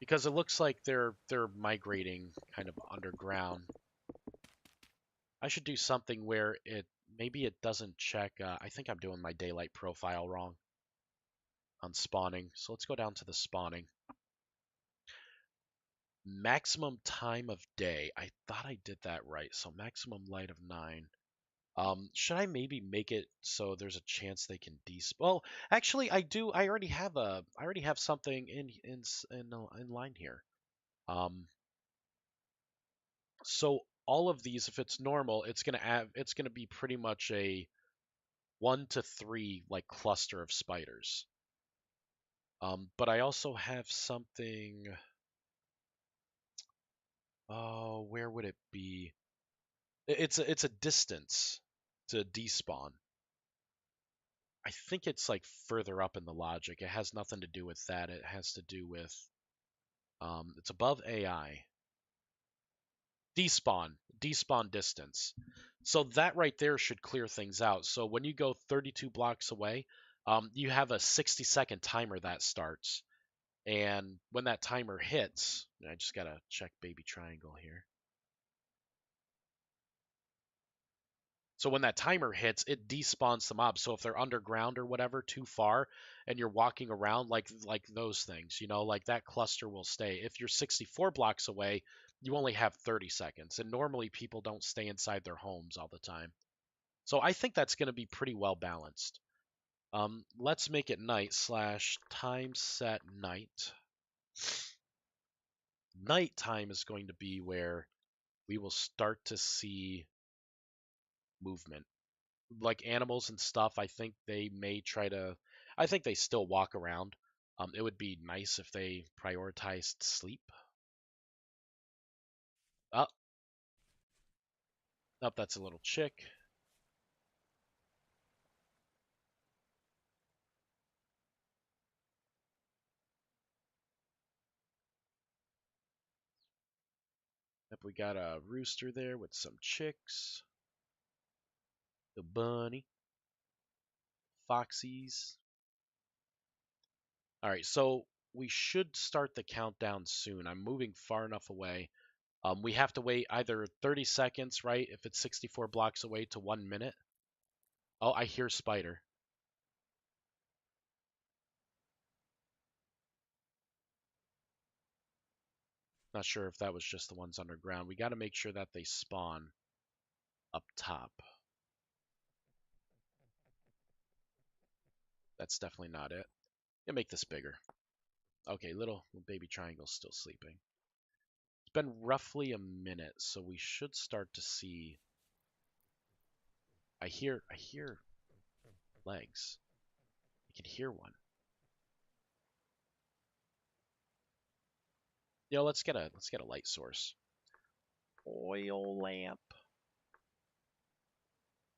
Because it looks like they're migrating kind of underground. I should do something where maybe it doesn't check. I think I'm doing my daylight profile wrong on spawning. So let's go down to the spawning. Maximum time of day. I thought I did that right. So maximum light of 9. Should I maybe make it so there's a chance they can despawn? Well, actually, I do. I already have something in line here. So all of these, if it's normal, it's gonna be pretty much a 1 to 3 like cluster of spiders. But I also have something. Oh, where would it be? It's a distance to despawn. I think it's like further up in the logic. It has nothing to do with that. It has to do with it's above AI. Despawn distance. So that right there should clear things out. So when you go 32 blocks away, you have a 60-second timer that starts. And when that timer hits, I just gotta check baby triangle here. So when that timer hits, it despawns the mobs. So if they're underground or whatever too far, and you're walking around like those things, like that cluster will stay. If you're 64 blocks away, you only have 30 seconds, and normally people don't stay inside their homes all the time. So I think that's going to be pretty well balanced. Let's make it night / time set night. Nighttime is going to be where we will start to see movement. Like animals and stuff, I think they may try to. I think they still walk around. It would be nice if they prioritized sleep. Oh, oh, that's a little chick. Yep, we got a rooster there with some chicks. The bunny, foxies. All right, so we should start the countdown soon. I'm moving far enough away. We have to wait either 30 seconds, right, if it's 64 blocks away, to 1 minute. Oh, I hear spider. Not sure if that was just the ones underground. We got to make sure that they spawn up top. That's definitely not it. Yeah, make this bigger. Okay, little baby triangle's still sleeping. It's been roughly a minute, so we should start to see. I hear legs. I can hear one. Let's get a light source. Oil lamp.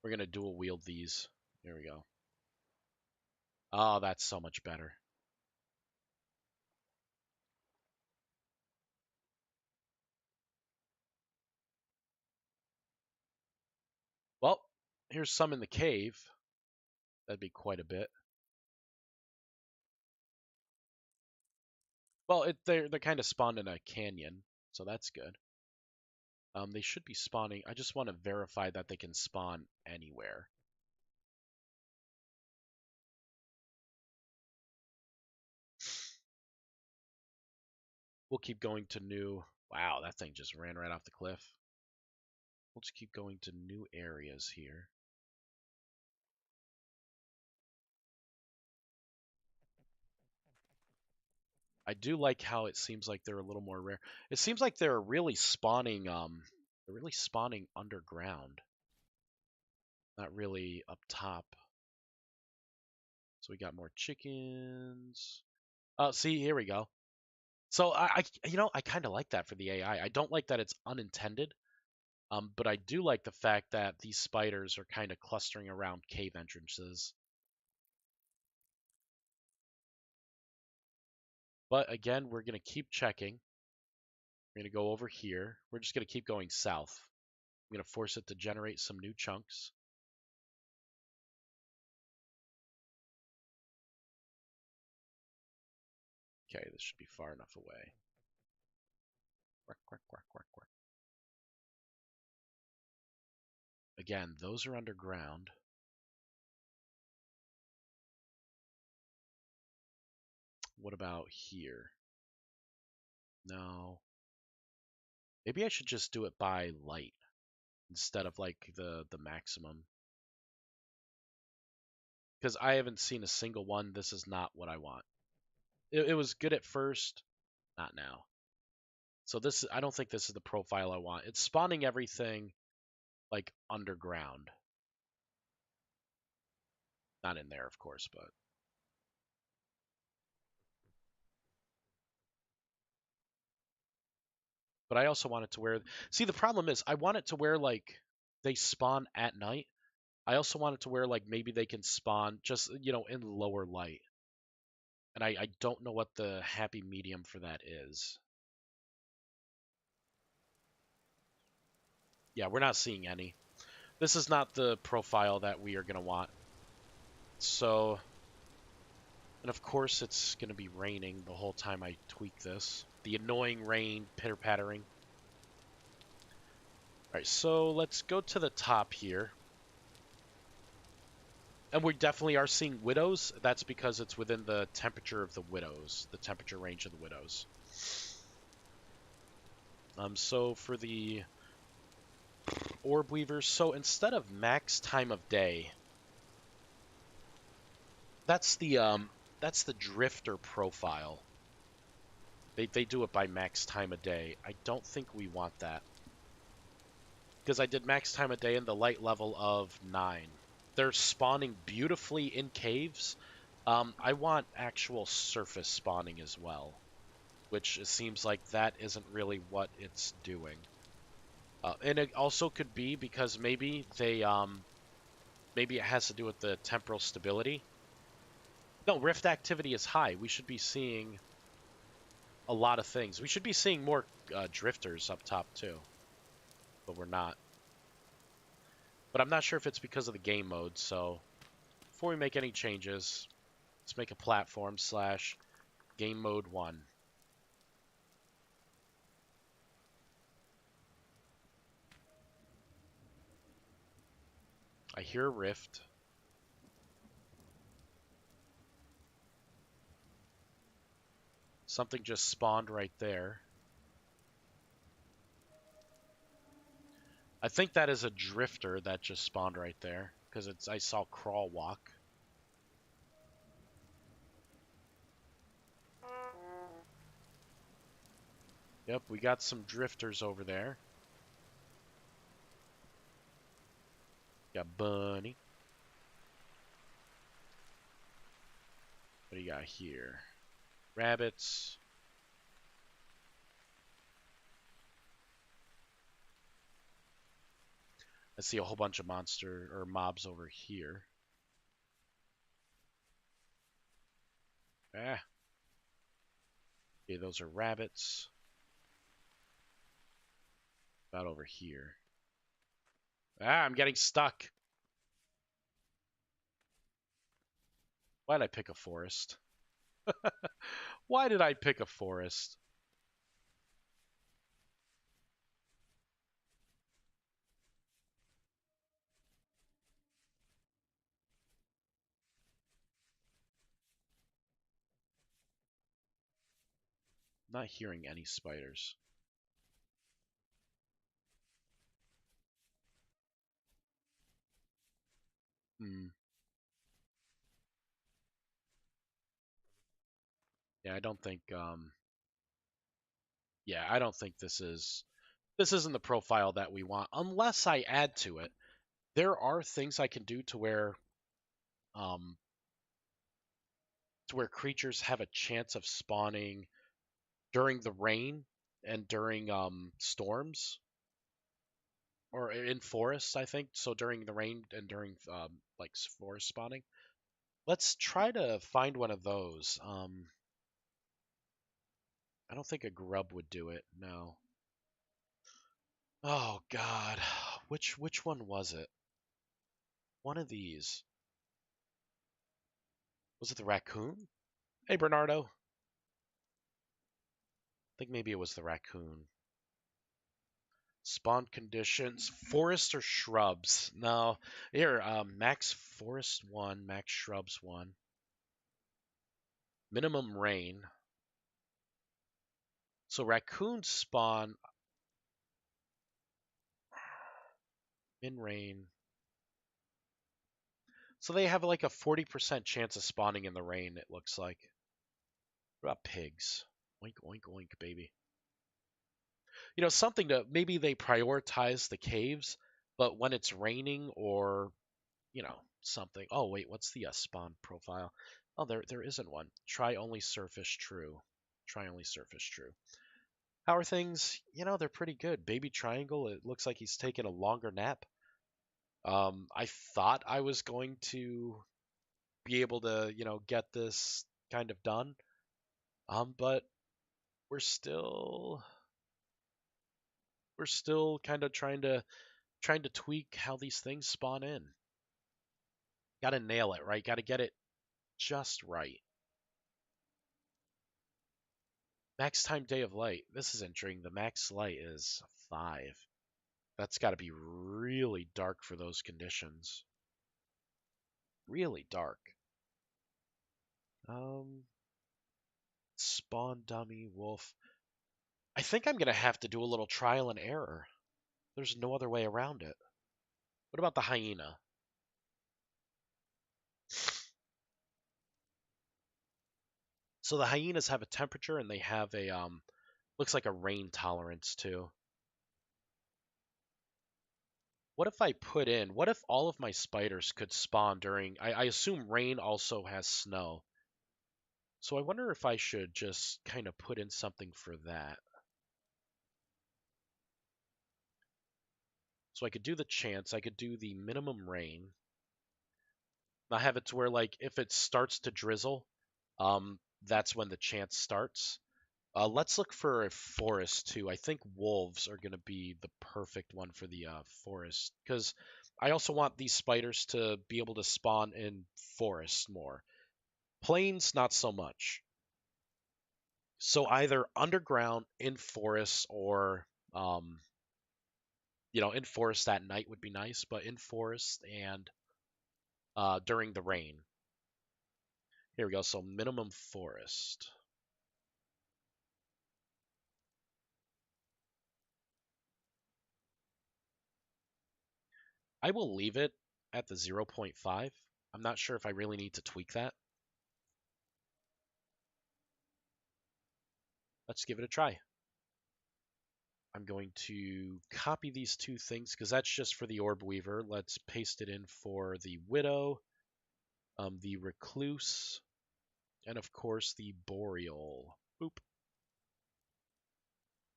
We're gonna dual wield these. There we go. Oh, that's so much better. here's some in the cave. That'd be quite a bit. Well, they're kind of spawned in a canyon, so that's good. They should be spawning. I just want to verify that they can spawn anywhere. We'll keep going to new... Wow, that thing just ran right off the cliff. We'll just keep going to new areas here. I do like how it seems like they're a little more rare. It seems like they're really spawning underground. Not really up top. So we got more chickens. Oh, see, here we go. So I kind of like that for the AI. I don't like that it's unintended, but I do like the fact that these spiders are kind of clustering around cave entrances. But again, we're gonna keep checking. We're gonna go over here. We're just gonna keep going south. I'm gonna force it to generate some new chunks. Okay, this should be far enough away. Quack, quack, quack, quack, quack. Again, those are underground. What about here? No. Maybe I should just do it by light instead of like the maximum. Because I haven't seen a single one. This is not what I want. It was good at first, not now. So this, I don't think this is the profile I want. It's spawning everything like underground. Not in there, of course, but I also want it to where, see, the problem is I want it to where like they spawn at night. I also want it to where like maybe they can spawn just, in lower light. And I don't know what the happy medium for that is. Yeah, we're not seeing any. This is not the profile that we are going to want. So, and of course it's going to be raining the whole time I tweak this. The annoying rain pitter-pattering. All right, so let's go to the top here. And we definitely are seeing widows. That's because it's within the temperature of the widows, the temperature range of the widows. So for the orb weavers, so instead of max time of day, that's the drifter profile. They do it by max time of day. I don't think we want that. Because I did max time of day in the light level of 9. They're spawning beautifully in caves. I want actual surface spawning as well, which it seems like that isn't really what it's doing. And it also could be because maybe maybe it has to do with the temporal stability. No, rift activity is high. We should be seeing a lot of things. We should be seeing more drifters up top too, but we're not. But I'm not sure if it's because of the game mode, so before we make any changes, let's make a platform / game mode 1. I hear a rift. Something just spawned right there. I think that is a drifter that just spawned right there, because I saw crawl walk. Yep, we got some drifters over there. Got Bunny. What do you got here? Rabbits. I see a whole bunch of monster or mobs over here. Ah. Okay, those are rabbits. About over here. Ah, I'm getting stuck. Why did I pick a forest? Why did I pick a forest? I'm not hearing any spiders. Hmm. Yeah, I don't think. Yeah, I don't think this isn't the profile that we want unless I add to it. There are things I can do um to where creatures have a chance of spawning during the rain and during storms or in forests, I think. So during the rain and during like forest spawning. Let's try to find one of those. I don't think a grub would do it. No. Oh God, which one was it? One of these. Was it the raccoon? Hey Bernardo. I think maybe it was the raccoon. Spawn conditions, forest or shrubs? No. Here, max forest 1, max shrubs 1. Minimum rain. So raccoons spawn in rain. So they have like a 40% chance of spawning in the rain, it looks like. What about pigs? Oink, oink, oink, baby. Something to maybe they prioritize the caves, but when it's raining or, something. Oh, wait, what's the spawn profile? Oh, there isn't one. Try only surface true. Try only surface true. How are things? They're pretty good. Baby Triangle, it looks like he's taking a longer nap. I thought I was going to be able to, get this kind of done. But we're still we're still kind of trying to tweak how these things spawn in. Got to nail it, right? Got to get it just right. Max time day of light. This is intriguing. The max light is 5. That's got to be really dark for those conditions. Really dark. Um, Spawn dummy wolf. I think I'm gonna have to do a little trial and error. There's no other way around it. What about the hyena? So the hyenas have a temperature and they have a looks like a rain tolerance too. What if all of my spiders could spawn during, I assume rain also has snow. So I wonder if I should just kind of put in something for that. So I could do the chance, I could do the minimum rain. I have it to where like if it starts to drizzle, that's when the chance starts. Let's look for a forest too. I think wolves are going to be the perfect one for the forest because I also want these spiders to be able to spawn in forests more. Plains, not so much. So either underground in forests or, in forest at night would be nice, but in forest and during the rain. Here we go. So minimum forest. I will leave it at the zero point 0.5. I'm not sure if I really need to tweak that. Let's give it a try. I'm going to copy these two things because that's just for the Orb Weaver. Let's paste it in for the Widow, the Recluse, and of course the Boreal. Boop.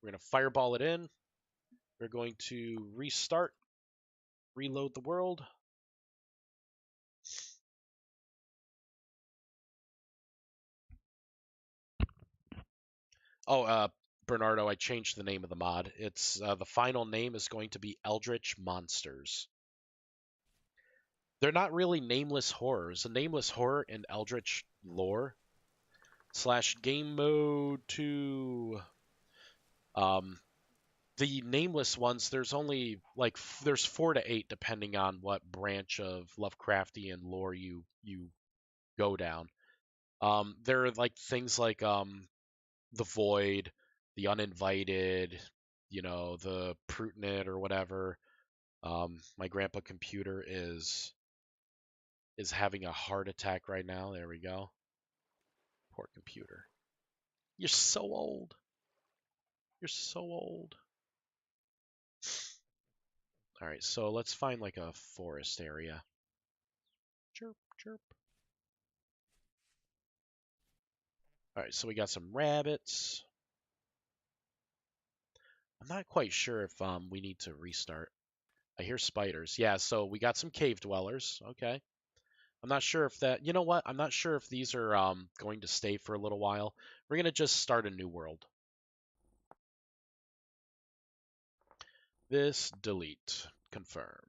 We're going to fireball it in. We're going to restart, reload the world. Oh, Bernardo, I changed the name of the mod. It's the final name is going to be Eldritch Monsters. They're not really nameless horrors. A nameless horror in Eldritch lore / game mode 2. Um, the nameless ones, there's only like there's 4 to 8 depending on what branch of Lovecraftian lore you go down. There are like things like the void, the uninvited, the prutnit or whatever. My grandpa computer is having a heart attack right now. There we go. Poor computer. You're so old. You're so old. All right, so let's find like a forest area. Chirp, chirp. All right, so we got some rabbits. I'm not quite sure if we need to restart. I hear spiders. Yeah, so we got some cave dwellers. Okay. I'm not sure if that, you know what? I'm not sure if these are going to stay for a little while. We're going to just start a new world. This, delete, confirm.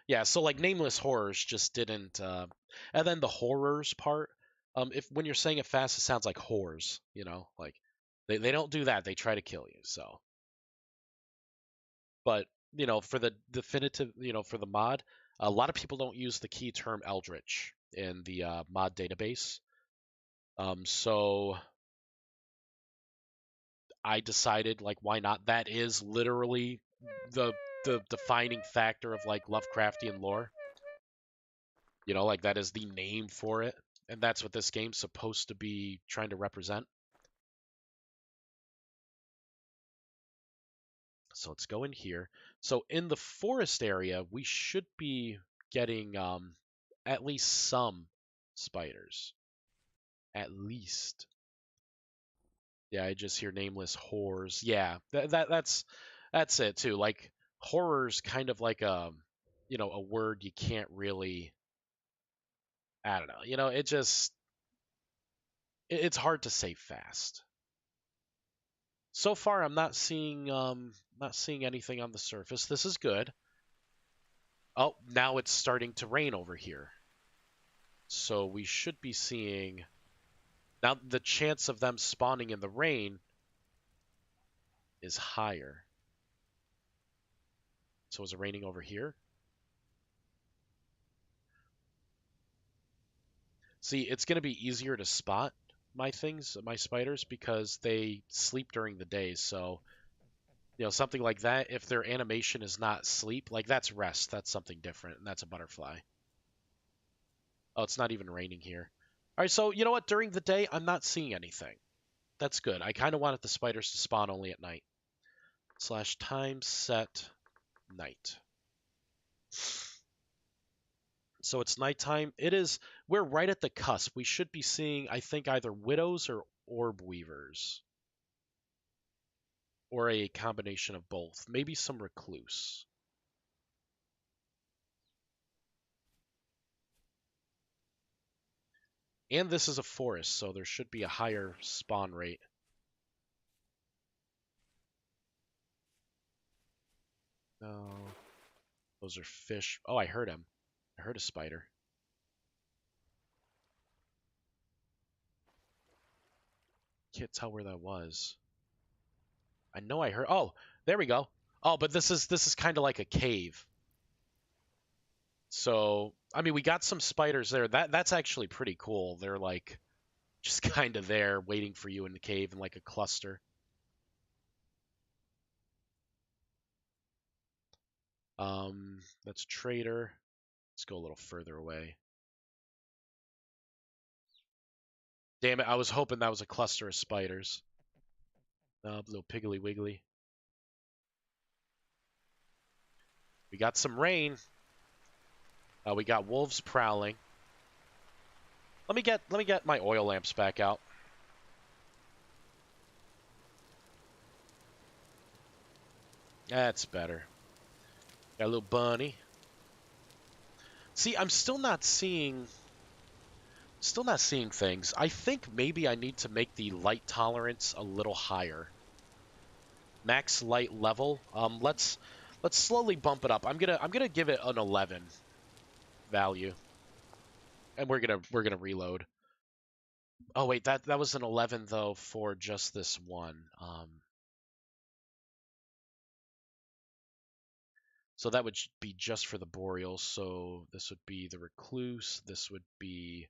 Yeah, so like nameless horrors just didn't and then the horrors part, if when you're saying it fast it sounds like whores, like they don't do that. They try to kill you. So, but for the definitive, for the mod, a lot of people don't use the key term eldritch in the mod database. So I decided, like, why not? That is literally the defining factor of like Lovecraftian lore. Like that is the name for it, and that's what this game's supposed to be trying to represent. So let's go in here. So in the forest area, we should be getting at least some spiders. At least. Yeah, I just hear nameless horrors. Yeah, that's it too. Like horror's kind of like a word you can't really. I don't know. It's hard to say fast. So far, I'm not seeing anything on the surface. This is good. Oh, now it's starting to rain over here. So we should be seeing now the chance of them spawning in the rain is higher. So is it raining over here? See, it's going to be easier to spot my spiders, because they sleep during the day. So, something like that, if their animation is not sleep, like that's rest, that's something different, and that's a butterfly. Oh, it's not even raining here. All right, so you know what? During the day, I'm not seeing anything. That's good. I kind of wanted the spiders to spawn only at night. / time set night. So it's nighttime. We're right at the cusp. We should be seeing, I think, either widows or orb weavers, or a combination of both. Maybe some recluse. And this is a forest, so there should be a higher spawn rate. No. Those are fish. Oh, I heard him. I heard a spider. Can't tell where that was. I know I heard. Oh, there we go. Oh, but this is kind of like a cave. So, I mean, we got some spiders there. That's actually pretty cool. They're like just kind of there waiting for you in the cave in like a cluster. That's trader. Let's go a little further away. Damn it, I was hoping that was a cluster of spiders. Little piggly wiggly. We got some rain. We got wolves prowling. Let me get my oil lamps back out. That's better. Got a little bunny. See, I'm still not seeing things. I think maybe I need to make the light tolerance a little higher. Max light level. Let's slowly bump it up. I'm gonna give it an 11. value. And we're gonna reload. Oh wait, that was an 11 though for just this one. So that would be just for the Boreal. So this would be the Recluse. This would be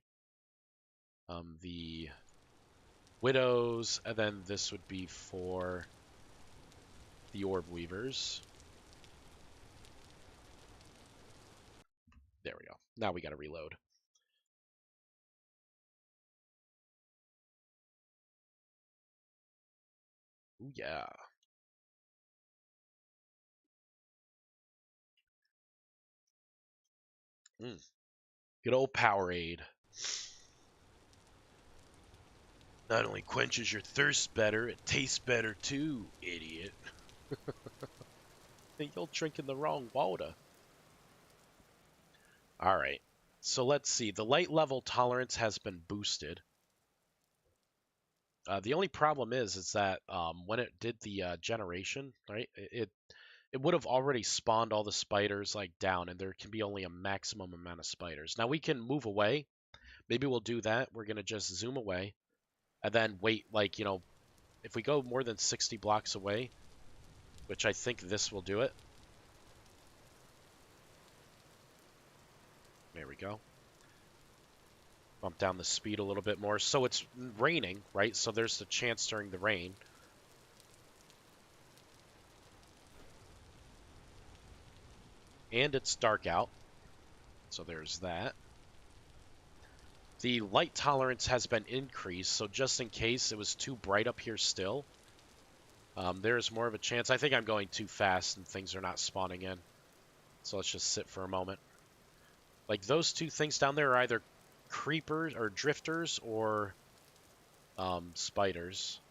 the Widows, and then this would be for the Orb Weavers. There we go. Now we got to reload. Ooh, yeah. Good old Powerade. Not only quenches your thirst better, it tastes better too, idiot. You're drinking the wrong water. All right. So let's see. The light level tolerance has been boosted. The only problem is that when it did the generation, right, it would have already spawned all the spiders like down, and there can be only a maximum amount of spiders. Now we can move away. Maybe we'll do that. We're gonna just zoom away, and then wait. Like if we go more than 60 blocks away, which I think this will do it. There we go. Bump down the speed a little bit more. So it's raining, right? So there's a chance during the rain. And it's dark out. So there's that. The light tolerance has been increased, so just in case it was too bright up here still, there's more of a chance. I think I'm going too fast and things are not spawning in. So let's just sit for a moment. Like those two things down there are either creepers or drifters or spiders.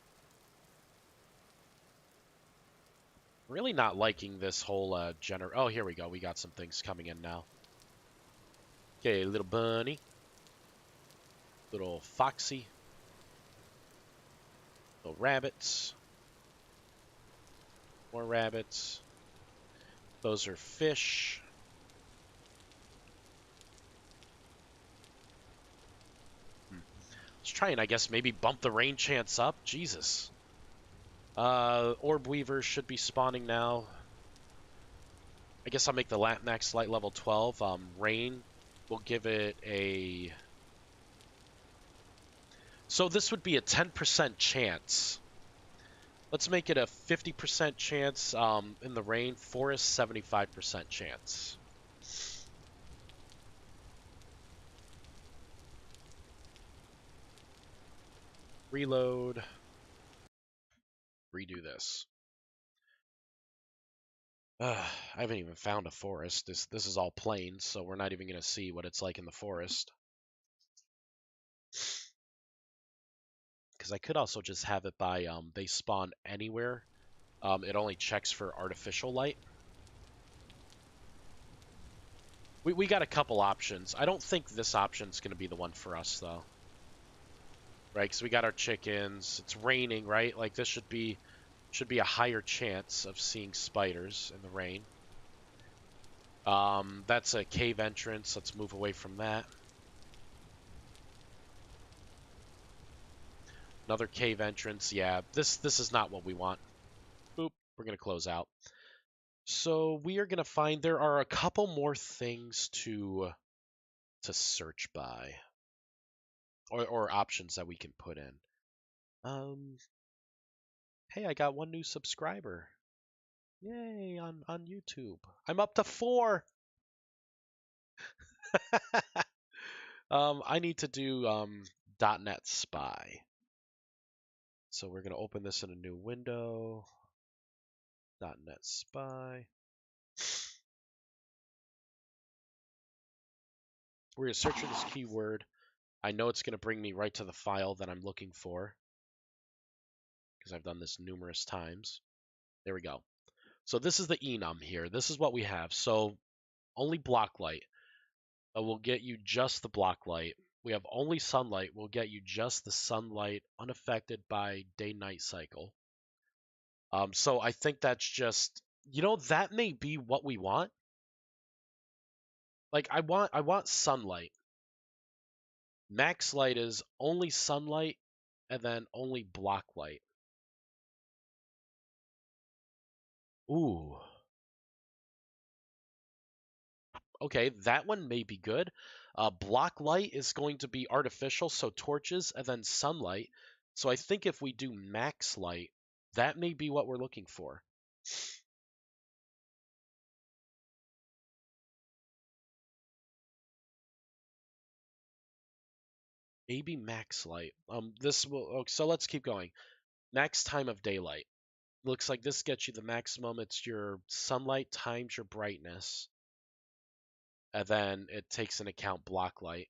Really not liking this whole Oh, here we go. We got some things coming in now. Okay, little bunny. Little foxy. Little rabbits. More rabbits. Those are fish. Let's try and, I guess, maybe bump the rain chance up. Jesus. Orb Weavers should be spawning now. I guess I'll make the max light level 12. Rain, we'll give it a... So this would be a 10% chance. Let's make it a 50% chance in the rain. Forest, 75% chance. Reload. Redo this. I haven't even found a forest. This is all plains, so we're not even going to see what it's like in the forest. Because I could also just have it by they spawn anywhere. It only checks for artificial light. We got a couple options. I don't think this option's going to be the one for us, though. Right, because we got our chickens. It's raining, right? Like, this should be a higher chance of seeing spiders in the rain. That's a cave entrance. Let's move away from that. Another cave entrance. Yeah, this is not what we want. Boop. We're going to close out. So we are going to find there are a couple more things to search by. Or options that we can put in. Hey, I got one new subscriber. Yay, on YouTube. I'm up to 4. I need to do .NET Spy. So we're going to open this in a new window. .NET Spy. We're going to search for this keyword. I know it's going to bring me right to the file that I'm looking for, because I've done this numerous times. There we go. So this is the enum here. This is what we have. So only block light will get you just the block light. We have only sunlight will get you just the sunlight unaffected by day-night cycle. So I think that's just, that may be what we want. Like I want sunlight. Max light is only sunlight and then only block light. Ooh. Okay, that one may be good. Block light is going to be artificial, so torches and then sunlight. So I think if we do max light, that may be what we're looking for. Maybe max light. This will. Oh, so let's keep going. Max time of daylight. Looks like this gets you the maximum. It's your sunlight times your brightness, and then it takes into account block light.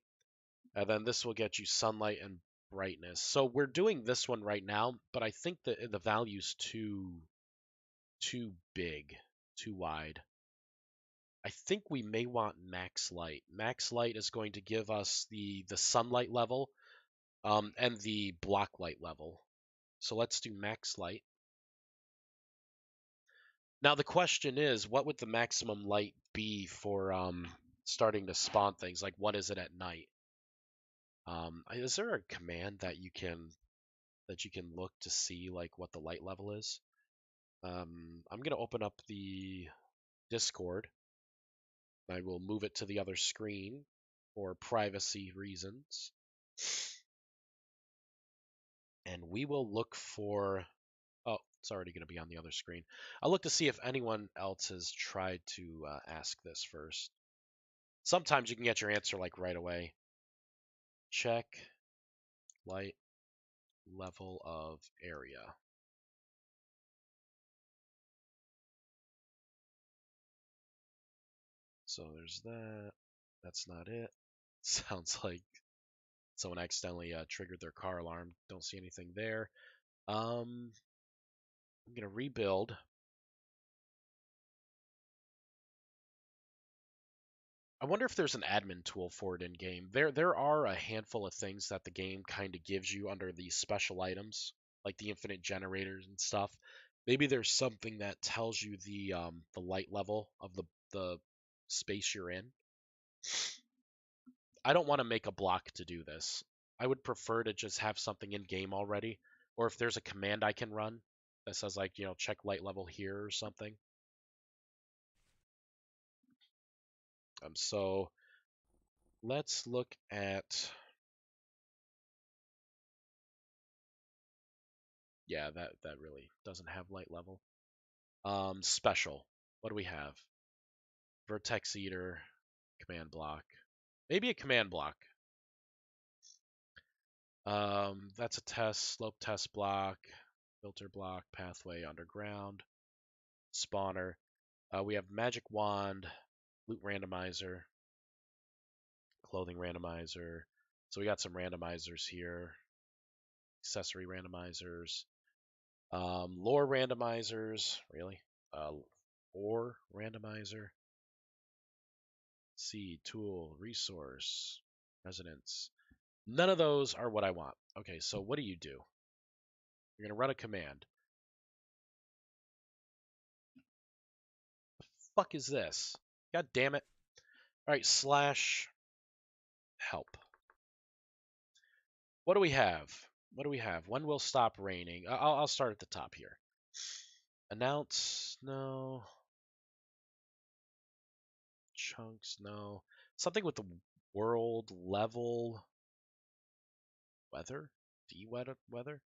And then this will get you sunlight and brightness. So we're doing this one right now, but I think that the value's too big, too wide. I think we may want max light. Max light is going to give us the sunlight level and the block light level. So let's do max light. Now the question is, what would the maximum light be for starting to spawn things? Like, what is it at night? Is there a command that you can look to see like what the light level is? I'm gonna open up the Discord. I will move it to the other screen for privacy reasons, and we will look for. Oh, it's already going to be on the other screen. I'll look to see if anyone else has tried to ask this first. Sometimes you can get your answer like right away. Check light level of area. So there's that. That's not it. Sounds like someone accidentally triggered their car alarm. Don't see anything there. I'm gonna rebuild. I wonder if there's an admin tool for it in game. There are a handful of things that the game kind of gives you under these special items, like the infinite generators and stuff. Maybe there's something that tells you the light level of the space you're in. I don't want to make a block to do this. I would prefer to just have something in game already, or if there's a command I can run that says like, check light level here or something. So let's look at, yeah, that really doesn't have light level. Special. What do we have? Vertex Eater, command block. Maybe a command block. That's a test, slope test block, filter block, pathway underground, spawner. We have magic wand, loot randomizer, clothing randomizer. So we got some randomizers here, accessory randomizers, lore randomizers. Really? Ore randomizer. Seed, tool, resource, resonance. None of those are what I want. Okay, so what do? You're going to run a command. The fuck is this? God damn it. All right, slash help. What do we have? What do we have? When will stop raining? I'll start at the top here. Announce, no. Chunks, no. Something with the world level. Weather? D weather?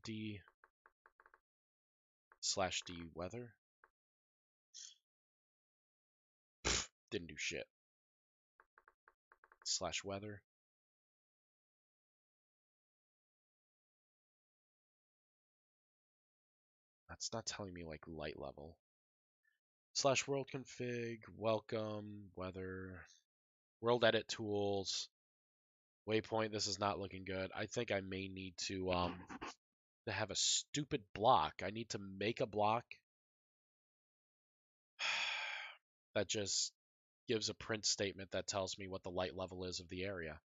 D slash D weather. Didn't do shit. Slash weather. That's not telling me like light level. Slash world config, welcome, weather, world edit tools, waypoint. This is not looking good. I think I may need to have a stupid block. I need to make a block that just gives a print statement that tells me what the light level is of the area.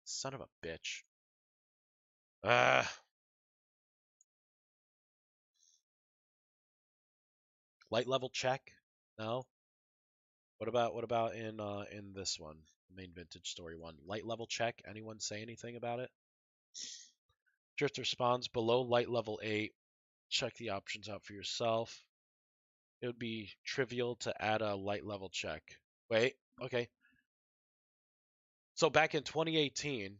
Son of a bitch. Light level check? No. What about in this one, main vintage story one? Light level check. Anyone say anything about it? Drifter spawns below light level 8. Check the options out for yourself. It would be trivial to add a light level check. Wait, okay. So back in 2018,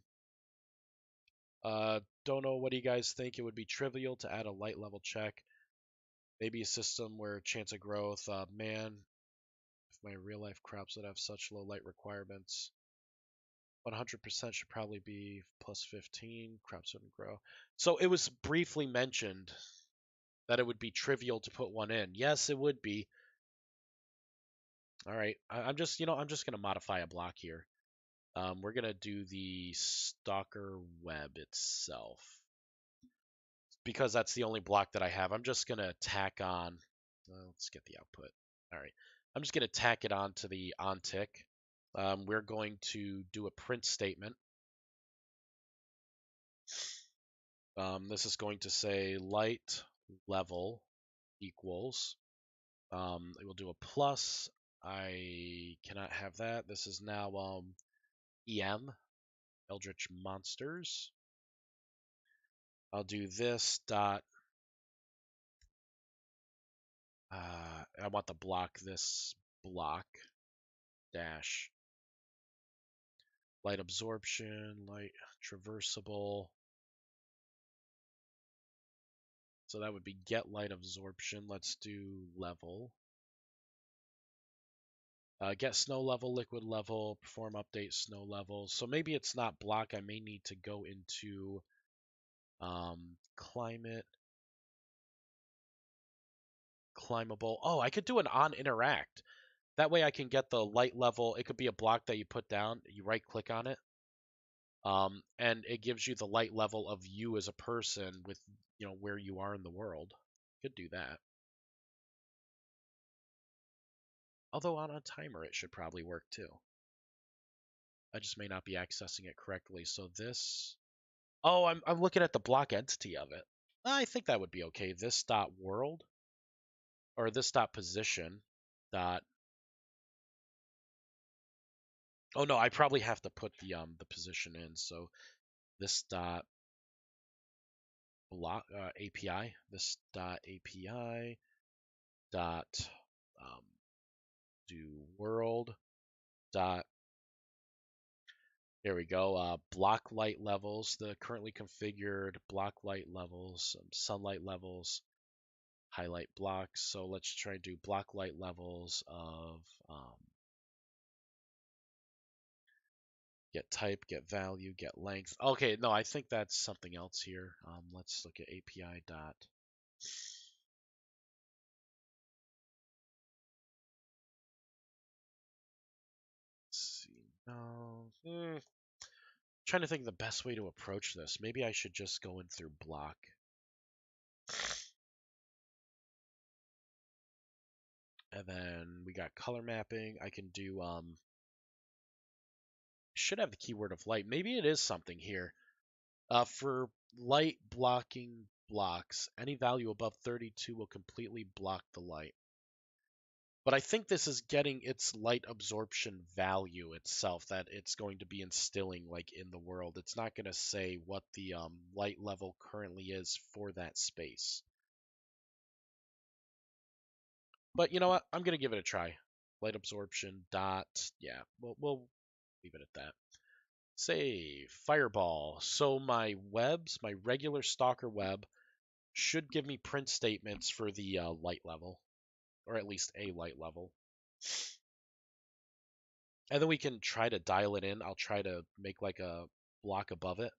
don't know, what do you guys think? It would be trivial to add a light level check. Maybe a system where chance of growth, man, if my real life crops would have such low light requirements, 100% should probably be plus 15, crops wouldn't grow. So it was briefly mentioned that it would be trivial to put one in. Yes, it would be. All right, I'm just, I'm just gonna modify a block here. We're gonna do the Stalker web itself because that's the only block that I have. I'm just gonna tack on. Let's get the output. All right, I'm just gonna tack it on to the onTick. We're going to do a print statement. This is going to say light level equals. It will do a plus. I cannot have that. This is now EM, Eldritch Monsters. I'll do this dot. I want the block, this block dash light absorption, light traversable. So that would be get light absorption. Let's do level. Get snow level, liquid level, perform update snow level. So maybe it's not block. I may need to go into climate, climbable. Oh, I could do an on interact. That way I can get the light level. It could be a block that you put down. You right click on it. And it gives you the light level of you as a person with, where you are in the world. Could do that. Although on a timer, it should probably work too. I just may not be accessing it correctly. So this, oh, I'm looking at the block entity of it. I think that would be okay. This dot world, or this dot position dot. Oh no, I probably have to put the position in. So this dot block API. This dot API dot do world dot. There we go. Block light levels. The currently configured block light levels, sunlight levels, highlight blocks. So let's try to do block light levels of get type, get value, get length. Okay, no, I think that's something else here. Let's look at API dot. Let's see. No. Trying to think of the best way to approach this. Maybe I should just go in through block. And then we got color mapping. I can do should have the keyword of light. Maybe it is something here. For light blocking blocks, any value above 32 will completely block the light. But I think this is getting its light absorption value itself that it's going to be instilling like in the world. It's not going to say what the light level currently is for that space. But you know what? I'm going to give it a try. Light absorption dot. Yeah, we'll leave it at that. Say fireball. So my webs, my regular Stalker web, should give me print statements for the light level, or at least a light level. And then we can try to dial it in. I'll try to make like a block above it,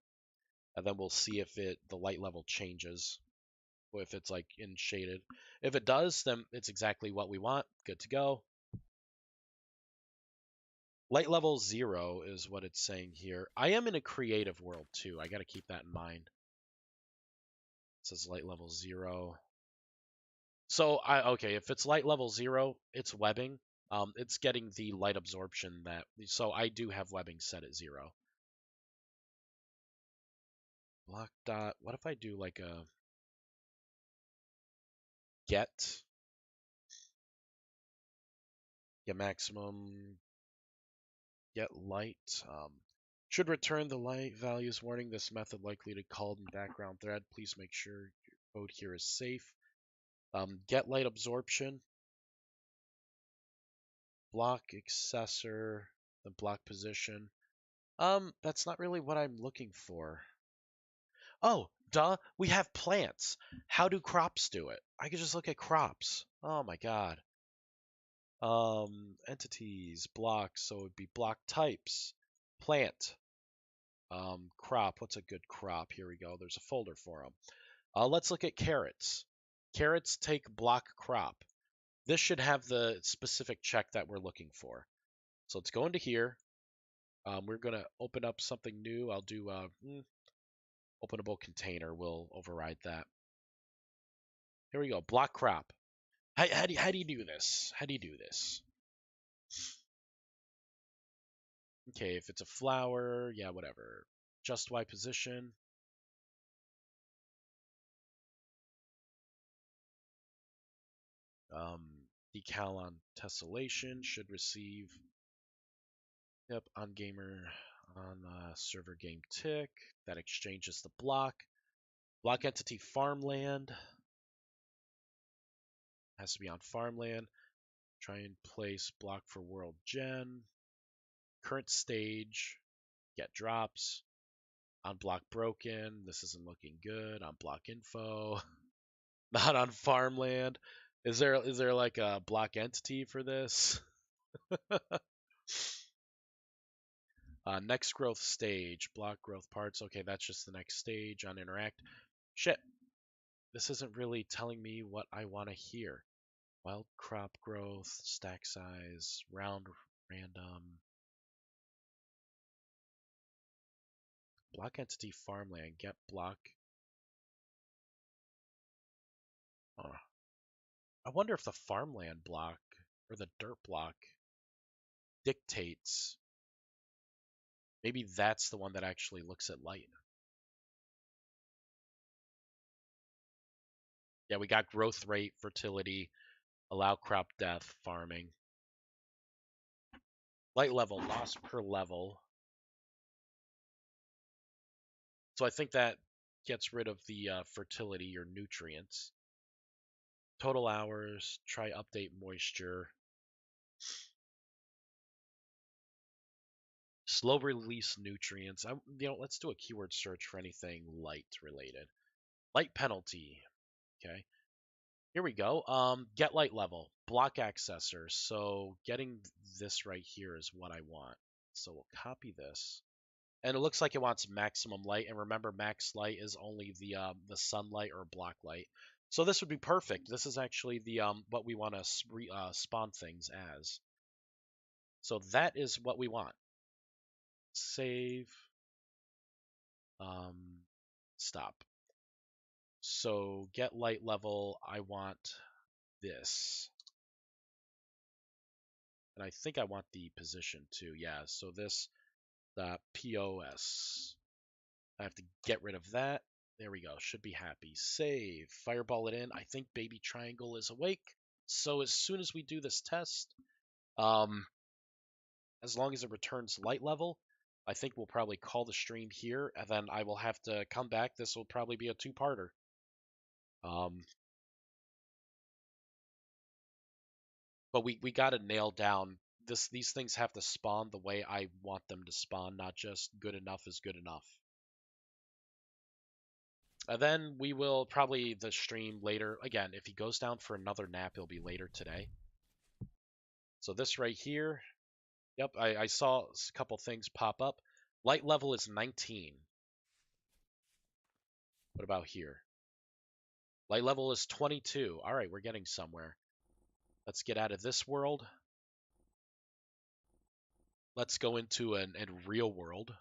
and then we'll see if the light level changes, or if it's like in shaded. If it does, then it's exactly what we want. Good to go. Light level 0 is what it's saying here. I am in a creative world too. I got to keep that in mind. It says light level 0. So okay, if it's light level 0, it's webbing. It's getting the light absorption that. So I do have webbing set at 0. Block dot. What if I do like a get Get maximum. Get light. Should return the light values warning. This method likely to call in background thread. Please make sure your code here is safe. Get light absorption. Block accessor. The block position. That's not really what I'm looking for. Oh, duh. We have plants. How do crops do it? I could just look at crops. Oh my god. Entities, blocks. So it'd be block types. Plant. Crop. What's a good crop? Here we go. There's a folder for them. Let's look at carrots. Carrots take block crop. This should have the specific check that we're looking for. So let's go into here. We're going to open up something new. I'll do openable container. We'll override that. Here we go. Block crop. How do you do this? How do you do this? Okay, if it's a flower, yeah, whatever. Just Y position. Decal on tessellation should receive. Yep, on gamer on server game tick. That exchanges the block. Block entity farmland. Has to be on farmland. Try and place block for world gen. Current stage. Get drops. On block broken. This isn't looking good. On block info. Not on farmland. Is there like a block entity for this? Next growth stage, block growth parts. Okay, that's just the next stage on interact. Shit, this isn't really telling me what I want to hear. Wild crop growth, stack size, round, random. Block entity farmland, get block. Oh, I wonder if the farmland block or the dirt block dictates. Maybe that's the one that actually looks at light. Yeah, we got growth rate, fertility, allow crop depth, farming. Light level, loss per level. So I think that gets rid of the fertility or nutrients. Total hours, try update moisture. Slow release nutrients. Let's do a keyword search for anything light related. Light penalty. Okay. Here we go. Get light level, block accessor. So getting this right here is what I want. So we'll copy this. And it looks like it wants maximum light. And remember, max light is only the sunlight or block light. So this would be perfect. This is actually the what we want to spawn things as. So that is what we want. Save. Stop. So get light level. I want this. And I think I want the position too. Yeah. So this POS. I have to get rid of that. There we go. Should be happy. Save. Fireball it in. I think baby triangle is awake. So as soon as we do this test, as long as it returns light level, I think we'll probably call the stream here, and then I will have to come back. This will probably be a two-parter. But we got to nail down this. These things have to spawn the way I want them to spawn, not just good enough is good enough. And then we will probably the stream later. Again, if he goes down for another nap, it'll be later today. So this right here, yep, I saw a couple things pop up. Light level is 19. What about here? Light level is 22. All right, we're getting somewhere. Let's get out of this world. Let's go into a real world.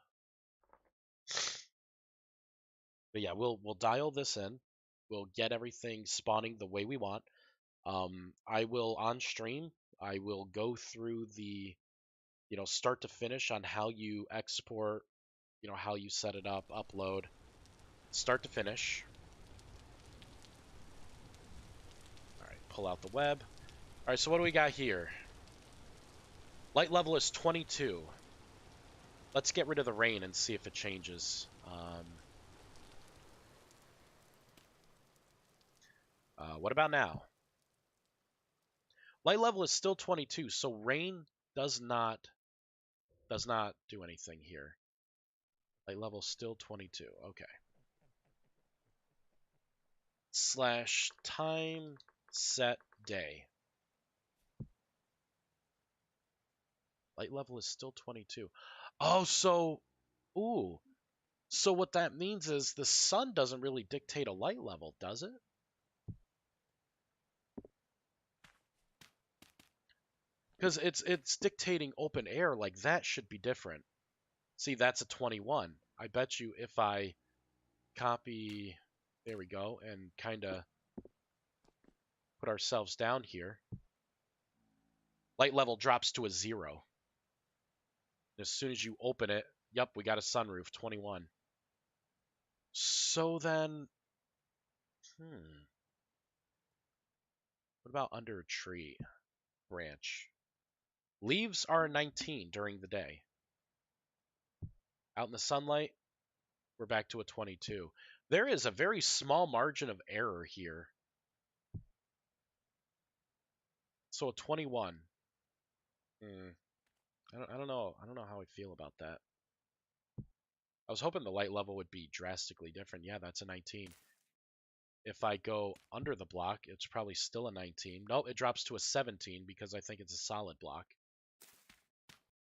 But yeah, we'll dial this in. We'll get everything spawning the way we want. I will on stream. I will go through the, start to finish on how you export, how you set it up, upload, start to finish. All right, pull out the web. All right, so what do we got here? Light level is 22. Let's get rid of the rain and see if it changes. What about now? Light level is still 22, so rain does not do anything here. Light level still 22. Okay. Slash time set day. Light level is still 22. Oh, so ooh. So what that means is the sun doesn't really dictate a light level, does it? Because it's dictating open air, like that should be different. See, that's a 21. I bet you if I copy, there we go, and kind of put ourselves down here, light level drops to a 0. As soon as you open it, yep, we got a sunroof, 21. So then, what about under a tree branch? Leaves are 19 during the day. Out in the sunlight, we're back to a 22. There is a very small margin of error here. So a 21. I don't know. I don't know how I feel about that. I was hoping the light level would be drastically different. Yeah, that's a 19. If I go under the block, it's probably still a 19. No, it drops to a 17 because I think it's a solid block.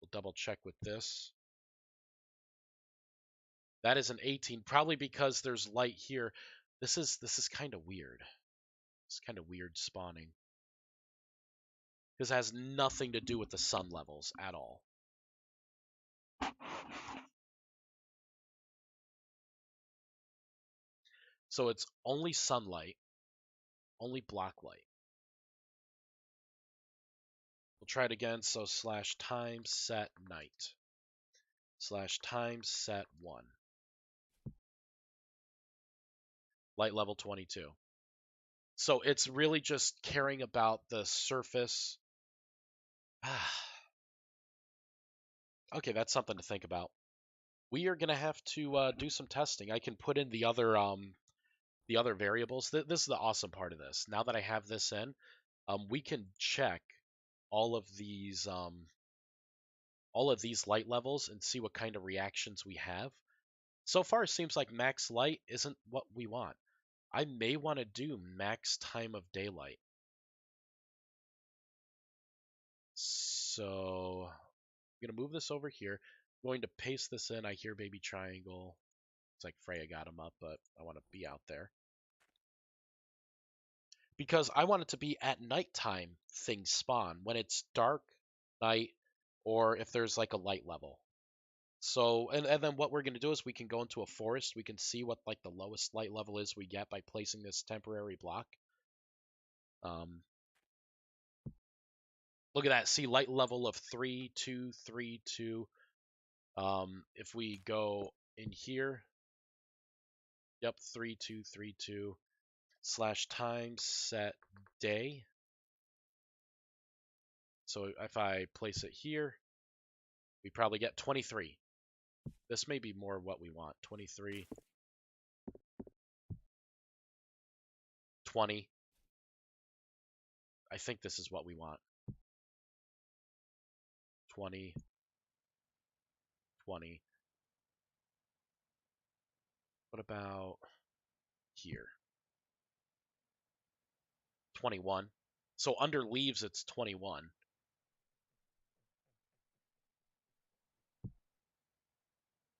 We'll double check with this. That is an 18, probably because there's light here. This is kind of weird. It's kind of weird spawning. This has nothing to do with the sun levels at all. So it's only sunlight, only block light. We'll try it again. So slash time set night. Slash time set 1. Light level 22. So it's really just caring about the surface. Okay, that's something to think about. We are gonna have to do some testing. I can put in the other variables. This is the awesome part of this. Now that I have this in, we can check all of these light levels and see what kind of reactions we have. So far, it seems like max light isn't what we want. I may want to do max time of daylight. So I'm going to move this over here. I'm going to paste this in. I hear baby triangle. It's like Freya got him up, but I want to be out there. Because I want it to be at nighttime things spawn. When it's dark, night, or if there's like a light level. So, and then what we're going to do is we can go into a forest. We can see what like the lowest light level is we get by placing this temporary block. Look at that. See light level of 3, 2, 3, 2. If we go in here, yep, 3, 2, 3, 2 slash time set day. So if I place it here, we probably get 23. This may be more what we want. 23, 20. I think this is what we want. 20, 20. What about here? 21. So under leaves, it's 21.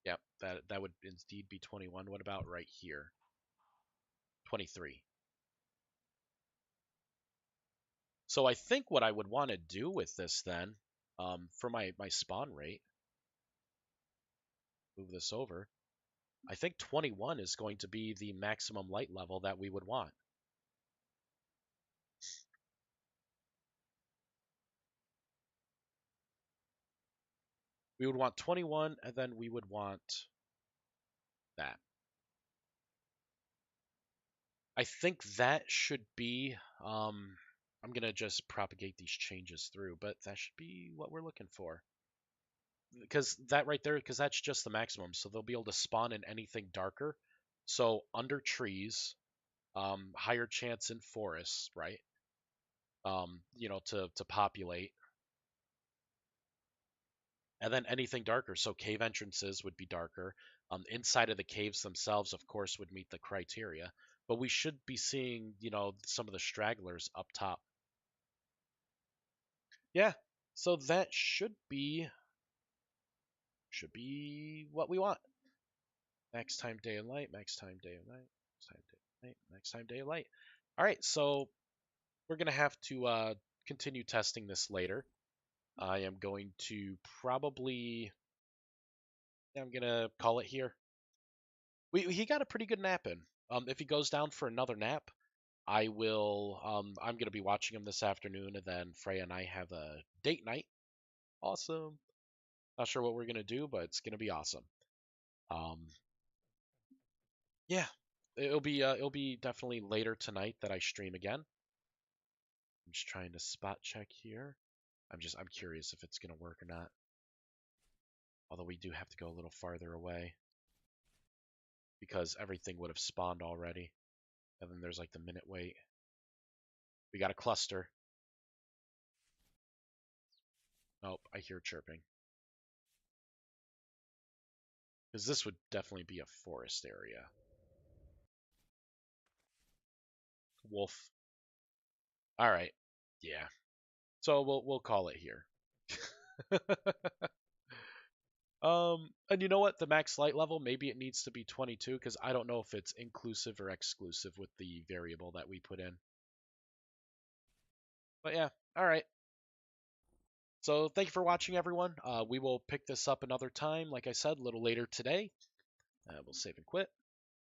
Yep, that would indeed be 21. What about right here? 23. So I think what I would want to do with this then, for my spawn rate, move this over, I think 21 is going to be the maximum light level that we would want. We would want 21, and then we would want that. I think that should be I'm gonna just propagate these changes through, but that should be what we're looking for. Because that right there, because that's just the maximum, so they'll be able to spawn in anything darker. So under trees, higher chance in forests, right? To populate, and then anything darker. So cave entrances would be darker. Inside of the caves themselves, of course, would meet the criteria. But we should be seeing, some of the stragglers up top. Yeah. So that should be what we want. Max time day and light, max time day and night, max time day and night, max time day and light. All right, so we're gonna have to continue testing this later. I am going to probably, I'm gonna call it here. He got a pretty good nap in. If he goes down for another nap, I will. I'm gonna be watching him this afternoon, and then Freya and I have a date night. Awesome. Not sure what we're gonna do, but it's gonna be awesome. Um, yeah, it'll be definitely later tonight that I stream again. I'm just trying to spot check here. I'm curious if it's gonna work or not. Although we do have to go a little farther away because everything would have spawned already. And then there's like the minute wait. We got a cluster. Nope, I hear chirping. Because this would definitely be a forest area. Wolf. All right. Yeah. So we'll call it here. And you know what? The max light level, maybe it needs to be 22 because I don't know if it's inclusive or exclusive with the variable that we put in. But yeah, all right. So thank you for watching, everyone. We will pick this up another time, like I said, a little later today. We'll save and quit.